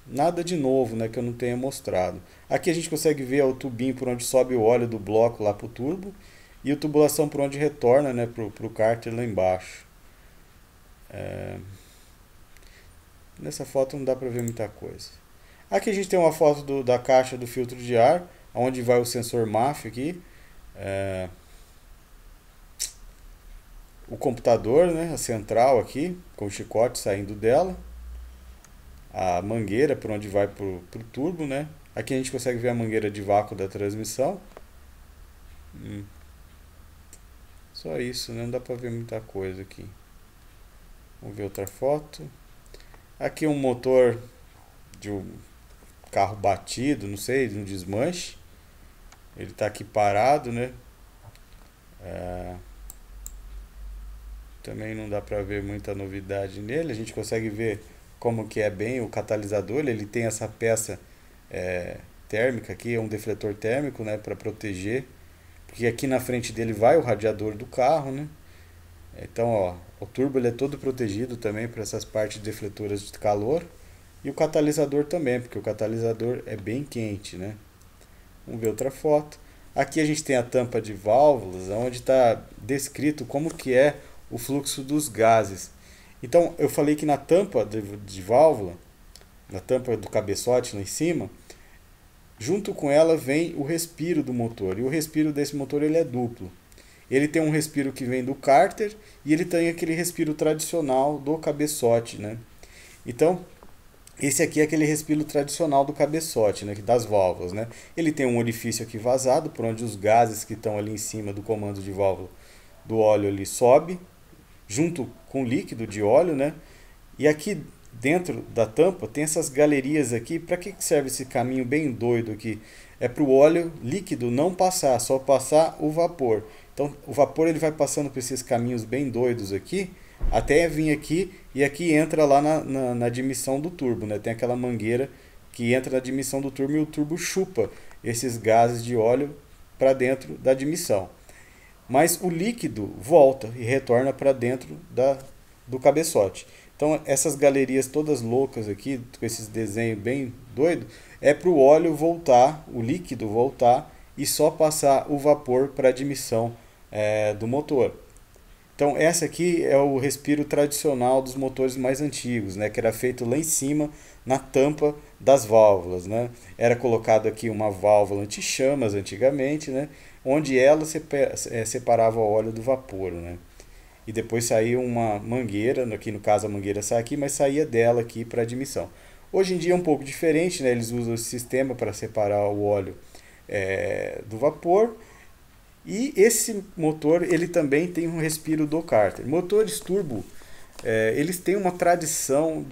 nada de novo, né, que eu não tenha mostrado. Aqui a gente consegue ver o tubinho por onde sobe o óleo do bloco lá para o turbo e a tubulação por onde retorna, né, para o cárter lá embaixo. Nessa foto não dá para ver muita coisa. Aqui a gente tem uma foto da caixa do filtro de ar, onde vai o sensor MAF aqui. O computador, né, a central aqui, com o chicote saindo dela. A mangueira por onde vai para o turbo, né? Aqui a gente consegue ver a mangueira de vácuo da transmissão. Só isso, né? Não dá para ver muita coisa aqui. Vamos ver outra foto. Aqui um motor de um carro batido, não sei, de um desmanche. Ele está aqui parado, né? Também não dá para ver muita novidade nele. A gente consegue ver como que é bem o catalisador. Ele tem essa peça térmica aqui, é um defletor térmico, né, para proteger. Porque aqui na frente dele vai o radiador do carro, né? Então, ó, o turbo ele é todo protegido também por essas partes defletoras de calor. E o catalisador também, porque o catalisador é bem quente, né? Vamos ver outra foto. Aqui a gente tem a tampa de válvulas, onde está descrito como que é o fluxo dos gases. Então, eu falei que na tampa de válvula, na tampa do cabeçote lá em cima, junto com ela vem o respiro do motor. E o respiro desse motor ele é duplo. Ele tem um respiro que vem do cárter e ele tem aquele respiro tradicional do cabeçote, né? Então, esse aqui é aquele respiro tradicional do cabeçote, né, das válvulas, né? Ele tem um orifício aqui vazado, por onde os gases que estão ali em cima do comando de válvula do óleo ali sobe, junto com o líquido de óleo, né? E aqui dentro da tampa tem essas galerias aqui. Para que serve esse caminho bem doido aqui? É para o óleo líquido não passar, só passar o vapor. Então o vapor ele vai passando por esses caminhos bem doidos aqui, até vir aqui e aqui entra lá na admissão do turbo, né? Tem aquela mangueira que entra na admissão do turbo e o turbo chupa esses gases de óleo para dentro da admissão. Mas o líquido volta e retorna para dentro do cabeçote. Então essas galerias todas loucas aqui, com esses desenhos bem doidos, é para o óleo voltar, o líquido voltar e só passar o vapor para a admissão do motor. Então essa aqui é o respiro tradicional dos motores mais antigos, né, que era feito lá em cima na tampa das válvulas, né? Era colocado aqui uma válvula anti-chamas antigamente, né, onde ela separava o óleo do vapor, né? E depois saía uma mangueira, aqui no caso a mangueira sai aqui, mas saía dela aqui para admissão. Hoje em dia é um pouco diferente, né? Eles usam esse sistema para separar o óleo do vapor. E esse motor ele também tem um respiro do cárter. Motores turbo, eles têm uma tradição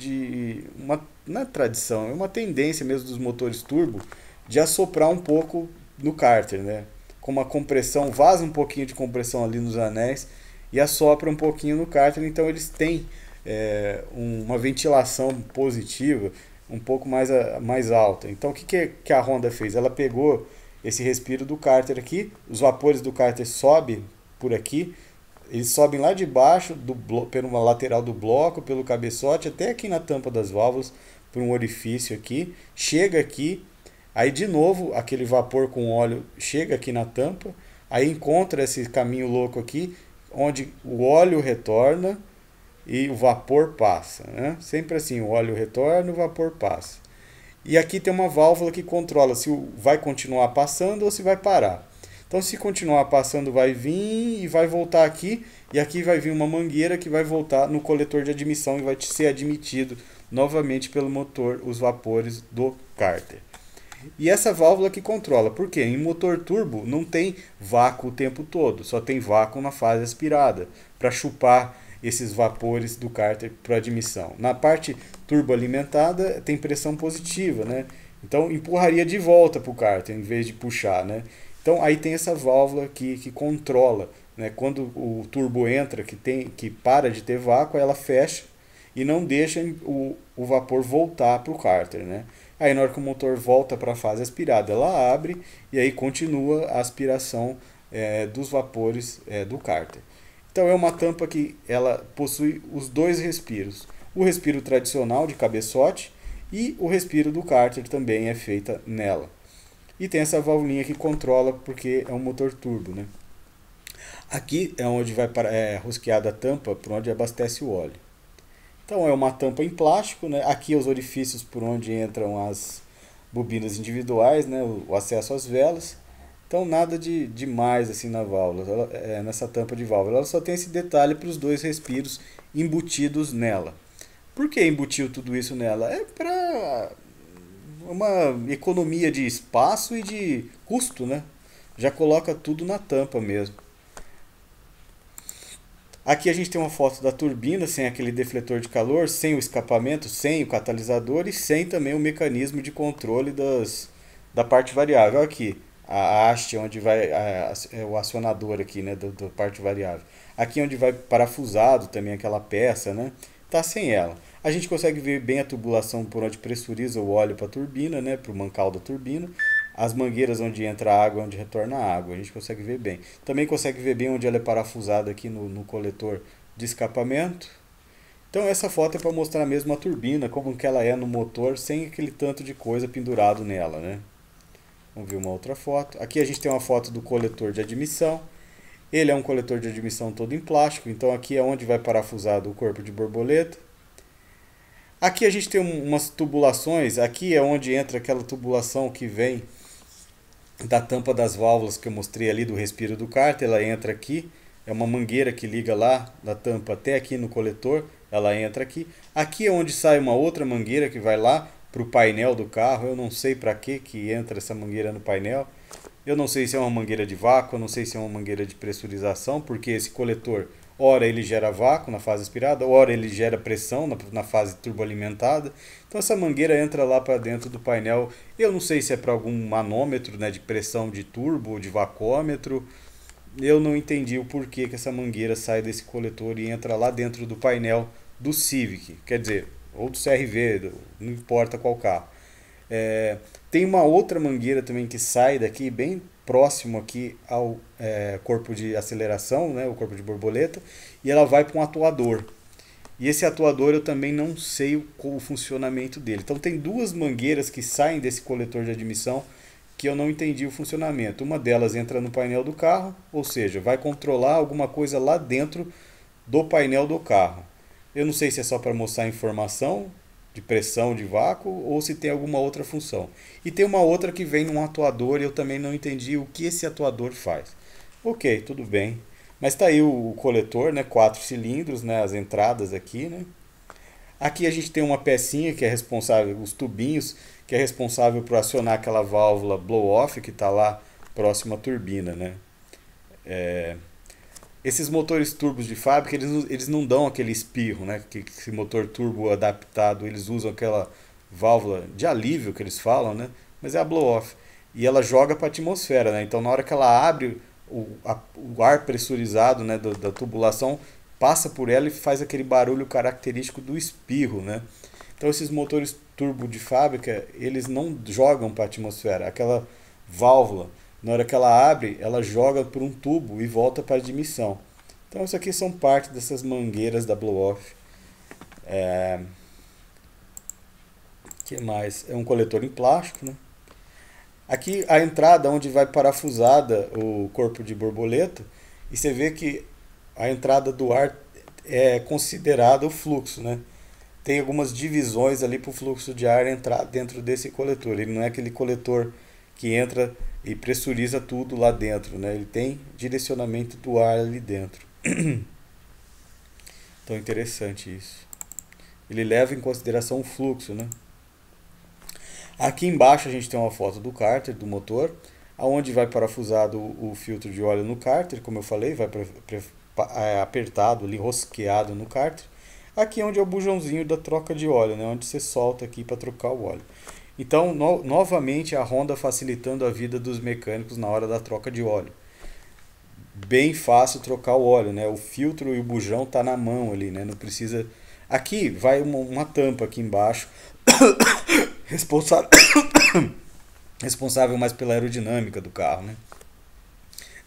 não é tradição, é uma tendência mesmo dos motores turbo de assoprar um pouco no cárter, né? Com uma compressão, vaza um pouquinho de compressão ali nos anéis e assopra um pouquinho no cárter. Então eles têm uma ventilação positiva um pouco mais alta. Então o que a Honda fez? Ela pegou esse respiro do cárter aqui, os vapores do cárter sobem por aqui, eles sobem lá de baixo, pela lateral do bloco, pelo cabeçote, até aqui na tampa das válvulas, por um orifício aqui, chega aqui, aí de novo aquele vapor com óleo chega aqui na tampa, aí encontra esse caminho louco aqui, onde o óleo retorna e o vapor passa, né? Sempre assim, o óleo retorna e o vapor passa. E aqui tem uma válvula que controla se vai continuar passando ou se vai parar. Então se continuar passando vai vir e vai voltar aqui. E aqui vai vir uma mangueira que vai voltar no coletor de admissão e vai ser admitido novamente pelo motor os vapores do cárter. E essa válvula que controla, por quê? Em motor turbo não tem vácuo o tempo todo, só tem vácuo na fase aspirada, para chupar esses vapores do cárter para admissão. Na parte turboalimentada tem pressão positiva, né? Então empurraria de volta para o cárter em vez de puxar, né? Então aí tem essa válvula que controla, né? Quando o turbo entra, que para de ter vácuo, ela fecha e não deixa o vapor voltar para o cárter, né? Aí na hora que o motor volta para a fase aspirada, ela abre e aí continua a aspiração dos vapores do cárter. Então é uma tampa que ela possui os dois respiros. O respiro tradicional de cabeçote E o respiro do cárter também é feita nela. E tem essa válvula que controla porque é um motor turbo, né? Aqui é onde vai rosqueada a tampa por onde abastece o óleo. Então é uma tampa em plástico, né? Aqui os orifícios por onde entram as bobinas individuais, né? O acesso às velas. Então nada de demais assim na válvula, nessa tampa de válvula. Ela só tem esse detalhe para os dois respiros embutidos nela. Por que embutiu tudo isso nela? É para uma economia de espaço e de custo, né? Já coloca tudo na tampa mesmo. Aqui a gente tem uma foto da turbina sem aquele defletor de calor, sem o escapamento, sem o catalisador e sem também o mecanismo de controle da parte variável. Aqui, a haste onde vai o acionador aqui, né, da parte variável. Aqui onde vai parafusado também aquela peça, né? Tá sem ela. A gente consegue ver bem a tubulação por onde pressuriza o óleo para a turbina, né, para o mancal da turbina. As mangueiras onde entra a água, onde retorna a água, a gente consegue ver bem. Também consegue ver bem onde ela é parafusada aqui no coletor de escapamento. Então essa foto é para mostrar mesmo a turbina, como que ela é no motor, sem aquele tanto de coisa pendurado nela, né? Vamos ver uma outra foto. Aqui a gente tem uma foto do coletor de admissão. Ele é um coletor de admissão todo em plástico, então aqui é onde vai parafusado o corpo de borboleta. Aqui a gente tem umas tubulações, aqui é onde entra aquela tubulação que vem da tampa das válvulas que eu mostrei ali do respiro do cárter, ela entra aqui, é uma mangueira que liga lá da tampa até aqui no coletor, ela entra aqui. Aqui é onde sai uma outra mangueira que vai lá para o painel do carro, eu não sei para que entra essa mangueira no painel. Eu não sei se é uma mangueira de vácuo, eu não sei se é uma mangueira de pressurização, porque esse coletor, ora ele gera vácuo na fase aspirada, ora ele gera pressão na fase turboalimentada. Então essa mangueira entra lá para dentro do painel. Eu não sei se é para algum manômetro, né, de pressão de turbo ou de vacuômetro. Eu não entendi o porquê que essa mangueira sai desse coletor e entra lá dentro do painel do Civic, quer dizer, ou do CR-V, não importa qual carro. Tem uma outra mangueira também que sai daqui, bem próximo aqui ao corpo de aceleração, né, o corpo de borboleta, e ela vai para um atuador. E esse atuador eu também não sei o funcionamento dele. Então tem duas mangueiras que saem desse coletor de admissão que eu não entendi o funcionamento. Uma delas entra no painel do carro, ou seja, vai controlar alguma coisa lá dentro do painel do carro. Eu não sei se é só para mostrar informação de pressão de vácuo ou se tem alguma outra função. E tem uma outra que vem num atuador e eu também não entendi o que esse atuador faz. Ok, tudo bem. Mas está aí o coletor, né, 4 cilindros, né, as entradas aqui, né. Aqui a gente tem uma pecinha que é responsável, os tubinhos, que é responsável por acionar aquela válvula blow-off que está lá próximo à turbina, né. Esses motores turbos de fábrica, eles não dão aquele espirro, né? Que esse motor turbo adaptado, eles usam aquela válvula de alívio que eles falam, né? Mas é a blow-off. E ela joga para a atmosfera, né? Então na hora que ela abre o ar pressurizado, né, da tubulação, passa por ela e faz aquele barulho característico do espirro, né? Então esses motores turbo de fábrica, eles não jogam para a atmosfera. Aquela válvula, na hora que ela abre, ela joga por um tubo e volta para a admissão. Então isso aqui são parte dessas mangueiras da blow-off. Que mais? É um coletor em plástico, né? Aqui a entrada onde vai parafusada o corpo de borboleta, e você vê que a entrada do ar é considerada o fluxo, né? Tem algumas divisões ali para o fluxo de ar entrar dentro desse coletor. Ele não é aquele coletor que entra e pressuriza tudo lá dentro, né? Ele tem direcionamento do ar ali dentro. Então interessante isso. Ele leva em consideração o fluxo, né? Aqui embaixo a gente tem uma foto do cárter, do motor, aonde vai parafusado o filtro de óleo no cárter, como eu falei, vai apertado ali, rosqueado no cárter. Aqui é onde é o bujãozinho da troca de óleo, né? Onde você solta aqui para trocar o óleo. Então, novamente, a Honda facilitando a vida dos mecânicos na hora da troca de óleo. Bem fácil trocar o óleo, né? O filtro e o bujão tá na mão ali, né? Não precisa... Aqui vai uma tampa aqui embaixo, responsável mais pela aerodinâmica do carro, né?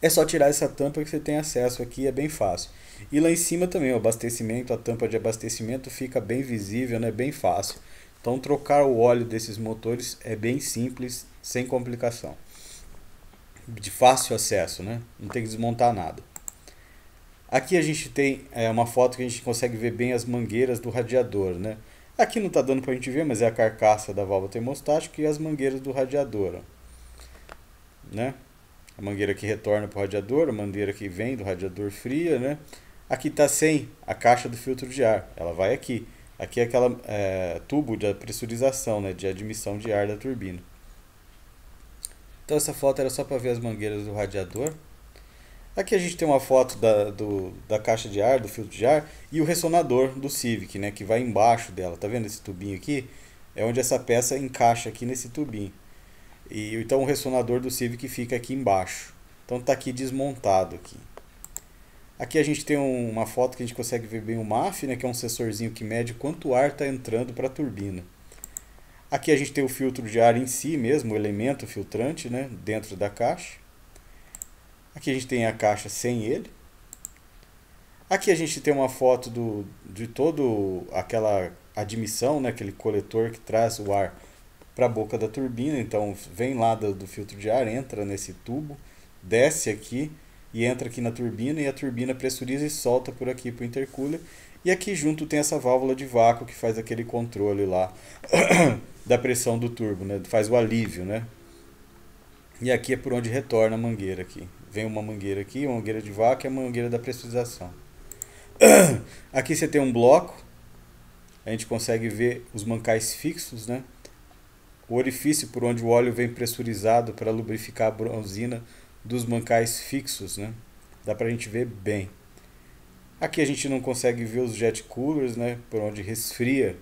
É só tirar essa tampa que você tem acesso aqui, é bem fácil. E lá em cima também, o abastecimento, a tampa de abastecimento fica bem visível, né? Bem fácil. Então trocar o óleo desses motores é bem simples, sem complicação. De fácil acesso, né? Não tem que desmontar nada. Aqui a gente tem uma foto que a gente consegue ver bem as mangueiras do radiador, né? Aqui não está dando para a gente ver, mas é a carcaça da válvula termostática e as mangueiras do radiador, né? A mangueira que retorna para o radiador, a mangueira que vem do radiador fria, né? Aqui está sem a caixa do filtro de ar, ela vai aqui. Aqui é aquela tubo de pressurização, né? De admissão de ar da turbina. Então essa foto era só para ver as mangueiras do radiador. Aqui a gente tem uma foto da caixa de ar, do filtro de ar, e o ressonador do Civic, né, que vai embaixo dela. Tá vendo esse tubinho aqui? É onde essa peça encaixa aqui nesse tubinho. E então o ressonador do Civic fica aqui embaixo. Então está aqui desmontado aqui. Aqui a gente tem uma foto que a gente consegue ver bem o MAF, né, que é um sensorzinho que mede quanto ar está entrando para a turbina. Aqui a gente tem o filtro de ar em si mesmo, o elemento filtrante, né, dentro da caixa. Aqui a gente tem a caixa sem ele. Aqui a gente tem uma foto de todo aquela admissão, né, aquele coletor que traz o ar para a boca da turbina. Então vem lá do filtro de ar, entra nesse tubo, desce aqui e entra aqui na turbina, e a turbina pressuriza e solta por aqui para o intercooler. E aqui junto tem essa válvula de vácuo que faz aquele controle lá da pressão do turbo, né, faz o alívio, né? E aqui é por onde retorna a mangueira aqui. Vem uma mangueira aqui, uma mangueira de vácuo e a mangueira da pressurização. Aqui você tem um bloco, a gente consegue ver os mancais fixos, né? O orifício por onde o óleo vem pressurizado para lubrificar a bronzina dos mancais fixos, né? Dá pra gente ver bem. Aqui a gente não consegue ver os jet coolers, né? Por onde resfria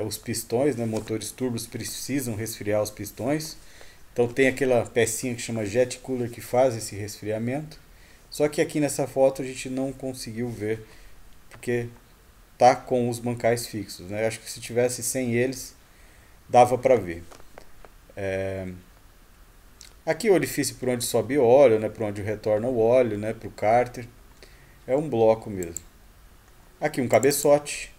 os pistões, né? Motores turbos precisam resfriar os pistões. Então tem aquela pecinha que chama jet cooler que faz esse resfriamento. Só que aqui nessa foto a gente não conseguiu ver, porque tá com os mancais fixos, né? Acho que se tivesse sem eles, dava para ver. Aqui o orifício por onde sobe o óleo, né? Por onde retorna o óleo, né? Para o cárter. É um bloco mesmo. Aqui um cabeçote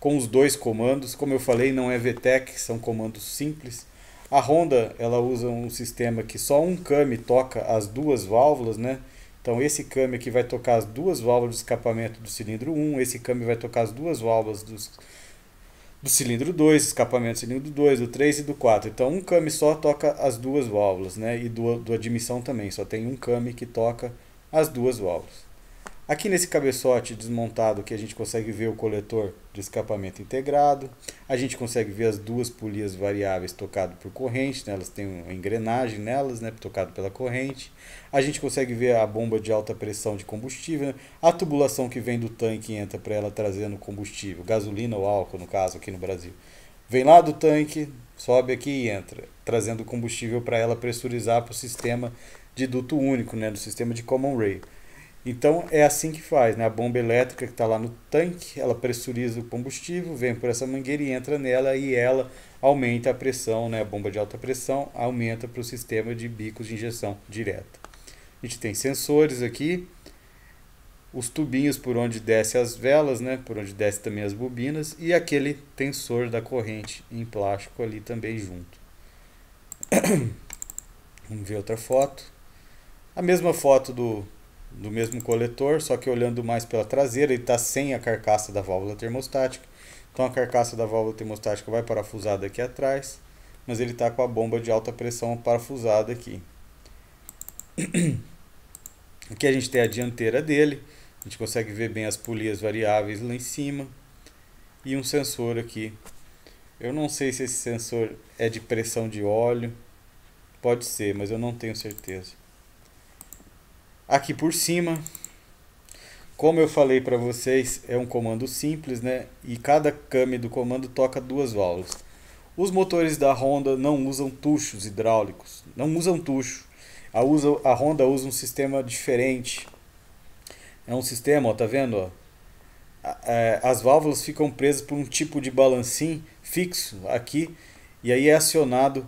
com os dois comandos. Como eu falei, não é VTEC, são comandos simples. A Honda, ela usa um sistema que só um came toca as duas válvulas, né? Então esse came aqui vai tocar as duas válvulas de escapamento do cilindro 1, esse came vai tocar as duas válvulas do cilindro 2, escapamento do cilindro 2, do 3 e do 4. Então um came só toca as duas válvulas, né? E do admissão também, só tem um came que toca as duas válvulas. Aqui nesse cabeçote desmontado que a gente consegue ver o coletor de escapamento integrado, a gente consegue ver as duas polias variáveis tocadas por corrente, né? Elas têm uma engrenagem nelas, né? Tocado pela corrente. A gente consegue ver a bomba de alta pressão de combustível, né? A tubulação que vem do tanque e entra para ela trazendo combustível, gasolina ou álcool no caso aqui no Brasil. Vem lá do tanque, sobe aqui e entra, trazendo combustível para ela pressurizar para o sistema de duto único, né? Do sistema de common rail. Então é assim que faz, né? A bomba elétrica que está lá no tanque, ela pressuriza o combustível, vem por essa mangueira e entra nela, e ela aumenta a pressão, né? A bomba de alta pressão aumenta para o sistema de bicos de injeção direta. A gente tem sensores aqui, os tubinhos por onde desce as velas, né? Por onde desce também as bobinas, e aquele tensor da corrente em plástico ali também junto. Vamos ver outra foto. A mesma foto do mesmo coletor, só que olhando mais pela traseira, ele está sem a carcaça da válvula termostática. Então a carcaça da válvula termostática vai parafusada aqui atrás, mas ele está com a bomba de alta pressão parafusada aqui. Aqui a gente tem a dianteira dele, a gente consegue ver bem as polias variáveis lá em cima, e um sensor aqui. Eu não sei se esse sensor é de pressão de óleo, pode ser, mas eu não tenho certeza. Aqui por cima, como eu falei para vocês, é um comando simples, né? E cada came do comando toca duas válvulas. Os motores da Honda não usam tuchos hidráulicos, não usam tucho. A Honda usa um sistema diferente. É um sistema, ó, tá vendo? Ó? As válvulas ficam presas por um tipo de balancim fixo aqui, e aí é acionado,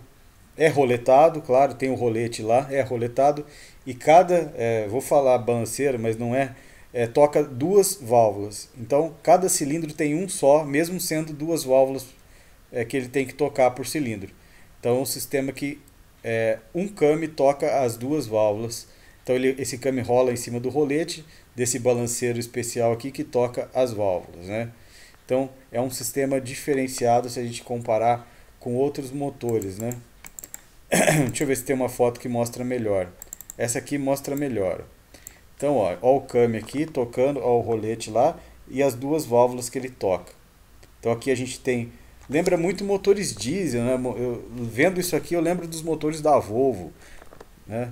é roletado, claro, tem o rolete lá, é roletado, e cada, vou falar balanceira, mas não toca duas válvulas. Então cada cilindro tem um só, mesmo sendo duas válvulas que ele tem que tocar por cilindro. Então é um sistema que um came toca as duas válvulas. Então esse came rola em cima do rolete desse balanceiro especial aqui que toca as válvulas, né? Então é um sistema diferenciado se a gente comparar com outros motores, né? Deixa eu ver se tem uma foto que mostra melhor. Essa aqui mostra melhor. Então, ó o came aqui tocando, ó o rolete lá e as duas válvulas que ele toca. Então aqui a gente tem, lembra muito motores diesel, né? Vendo isso aqui eu lembro dos motores da Volvo, né?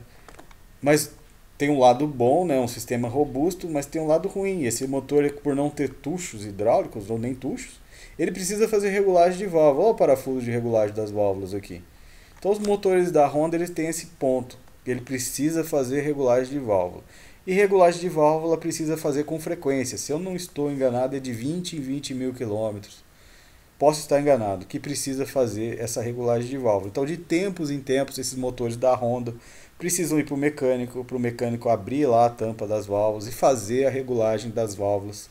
Mas tem um lado bom, né? Um sistema robusto, mas tem um lado ruim. Esse motor, por não ter tuchos hidráulicos ou nem tuchos, ele precisa fazer regulagem de válvula. Olha o parafuso de regulagem das válvulas aqui. Então os motores da Honda eles têm esse ponto, ele precisa fazer regulagem de válvula. E regulagem de válvula precisa fazer com frequência. Se eu não estou enganado, é de 20 em 20 mil quilômetros. Posso estar enganado, que precisa fazer essa regulagem de válvula. Então, de tempos em tempos, esses motores da Honda precisam ir para o mecânico abrir lá a tampa das válvulas e fazer a regulagem das válvulas.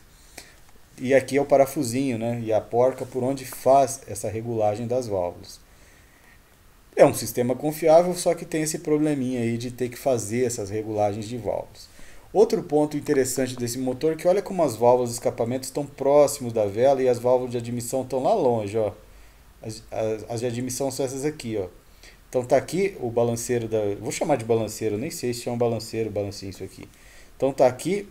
E aqui é o parafusinho, né? E a porca por onde faz essa regulagem das válvulas. É um sistema confiável, só que tem esse probleminha aí de ter que fazer essas regulagens de válvulas. Outro ponto interessante desse motor é que olha como as válvulas de escapamento estão próximos da vela e as válvulas de admissão estão lá longe, ó. As de admissão são essas aqui, ó. Então tá aqui o balanceiro da, vou chamar de balanceiro, nem sei se é um balanceiro, balancinho isso aqui. Então tá aqui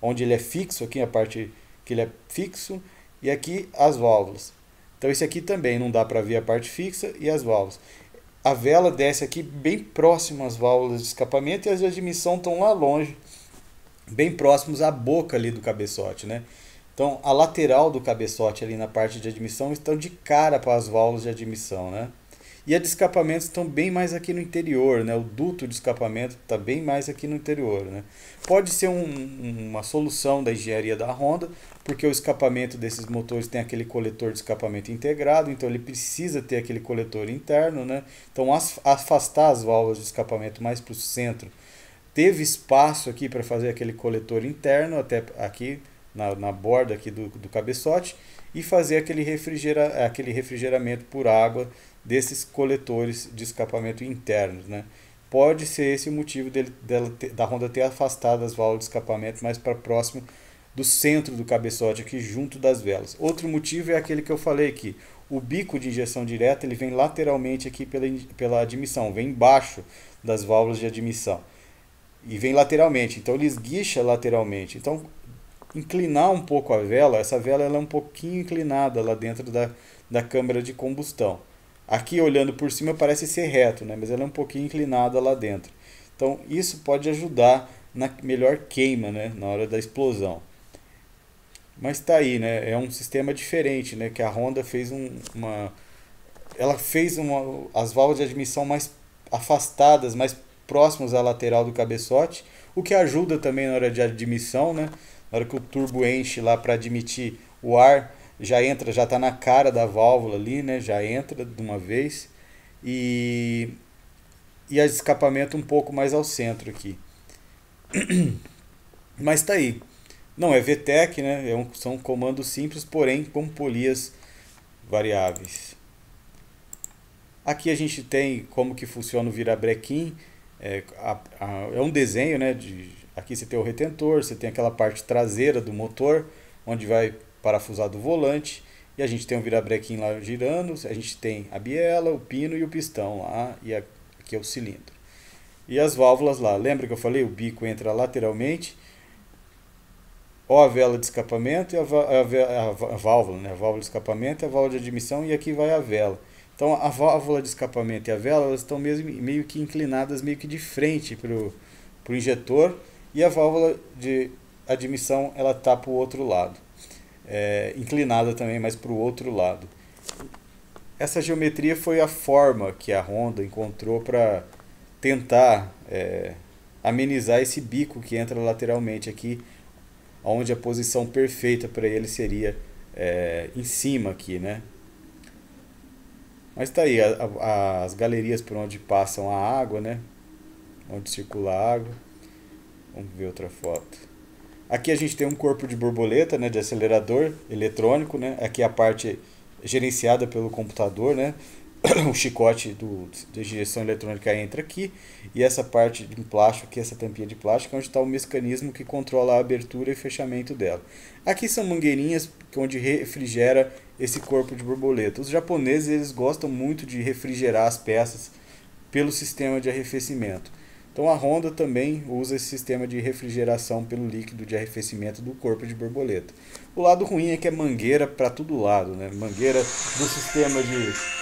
onde ele é fixo, aqui a parte que ele é fixo e aqui as válvulas. Então esse aqui também não dá para ver a parte fixa e as válvulas. A vela desce aqui bem próximo às válvulas de escapamento e as de admissão estão lá longe, bem próximos à boca ali do cabeçote, né? Então a lateral do cabeçote ali na parte de admissão estão de cara para as válvulas de admissão, né? E a de escapamento estão bem mais aqui no interior, né? O duto de escapamento está bem mais aqui no interior, né? Pode ser uma solução da engenharia da Honda, porque o escapamento desses motores tem aquele coletor de escapamento integrado, então ele precisa ter aquele coletor interno, né? Então afastar as válvulas de escapamento mais para o centro. Teve espaço aqui para fazer aquele coletor interno, até aqui na borda aqui do cabeçote, e fazer aquele refrigeramento por água desses coletores de escapamento internos, né? Pode ser esse o motivo da Honda ter afastado as válvulas de escapamento mais para próximo do centro do cabeçote, aqui junto das velas. Outro motivo é aquele que eu falei aqui. O bico de injeção direta ele vem lateralmente aqui pela admissão, vem embaixo das válvulas de admissão. E vem lateralmente, então ele esguicha lateralmente. Então, inclinar um pouco a vela, essa vela ela é um pouquinho inclinada lá dentro da câmara de combustão. Aqui olhando por cima parece ser reto, né? Mas ela é um pouquinho inclinada lá dentro. Então isso pode ajudar na melhor queima, né? Na hora da explosão. Mas tá aí, né? É um sistema diferente, né? Que a Honda fez ela fez as válvulas de admissão mais afastadas, mais próximas à lateral do cabeçote, o que ajuda também na hora de admissão, né? Na hora que o turbo enche lá para admitir o ar, já está na cara da válvula ali, né? Já entra de uma vez. E a de escapamento um pouco mais ao centro aqui. Mas tá aí. Não é VTEC, né? São comandos simples, porém com polias variáveis. Aqui a gente tem como que funciona o virabrequim. É um desenho, né? Aqui você tem o retentor, você tem aquela parte traseira do motor, onde vai parafusado o volante, e a gente tem um virabrequim lá girando, a gente tem a biela, o pino e o pistão lá, e aqui é o cilindro. E as válvulas lá, lembra que eu falei? O bico entra lateralmente, ó a vela de escapamento e a válvula, né? A válvula de escapamento e a válvula de admissão, e aqui vai a vela. Então a válvula de escapamento e a vela elas estão meio que inclinadas, meio que de frente para o injetor, e a válvula de admissão ela está para o outro lado. Inclinada também, mas para o outro lado. Essa geometria foi a forma que a Honda encontrou para tentar amenizar esse bico que entra lateralmente aqui, onde a posição perfeita para ele seria em cima aqui, né? Mas tá aí as galerias por onde passam a água, né? Onde circula a água. Vamos ver outra foto. Aqui a gente tem um corpo de borboleta, né, de acelerador eletrônico, né? Aqui a parte gerenciada pelo computador, né? O chicote da injeção eletrônica entra aqui e essa parte de plástico aqui, essa tampinha de plástico, é onde está o mecanismo que controla a abertura e fechamento dela. Aqui são mangueirinhas onde refrigera esse corpo de borboleta. Os japoneses eles gostam muito de refrigerar as peças pelo sistema de arrefecimento. Então a Honda também usa esse sistema de refrigeração pelo líquido de arrefecimento do corpo de borboleta. O lado ruim é que é mangueira para todo lado, né? Mangueira do sistema de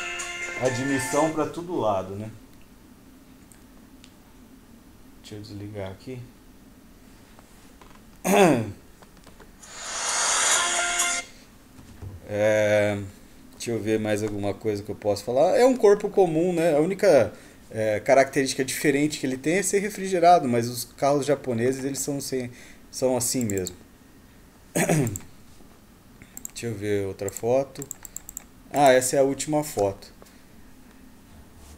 admissão para todo lado, né? Deixa eu desligar aqui. Deixa eu ver mais alguma coisa que eu posso falar. É um corpo comum, né? A única característica diferente que ele tem é ser refrigerado, mas os carros japoneses eles são assim mesmo. Deixa eu ver outra foto. Ah, essa é a última foto.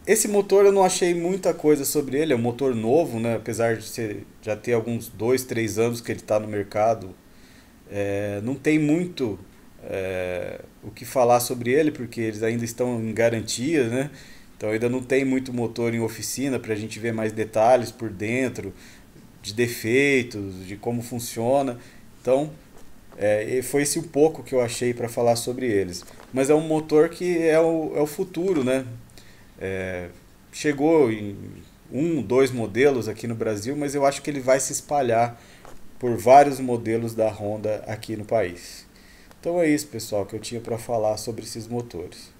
Esse motor eu não achei muita coisa sobre ele, é um motor novo, né? Apesar de já ter alguns 2, 3 anos que ele está no mercado. Não tem muito o que falar sobre ele, porque eles ainda estão em garantia, né? Então ainda não tem muito motor em oficina para a gente ver mais detalhes por dentro, de defeitos, de como funciona. Então e foi esse o pouco que eu achei para falar sobre eles. Mas é um motor que é o futuro, né? Chegou em um, dois modelos aqui no Brasil, mas eu acho que ele vai se espalhar por vários modelos da Honda aqui no país. Então é isso, pessoal, que eu tinha para falar sobre esses motores.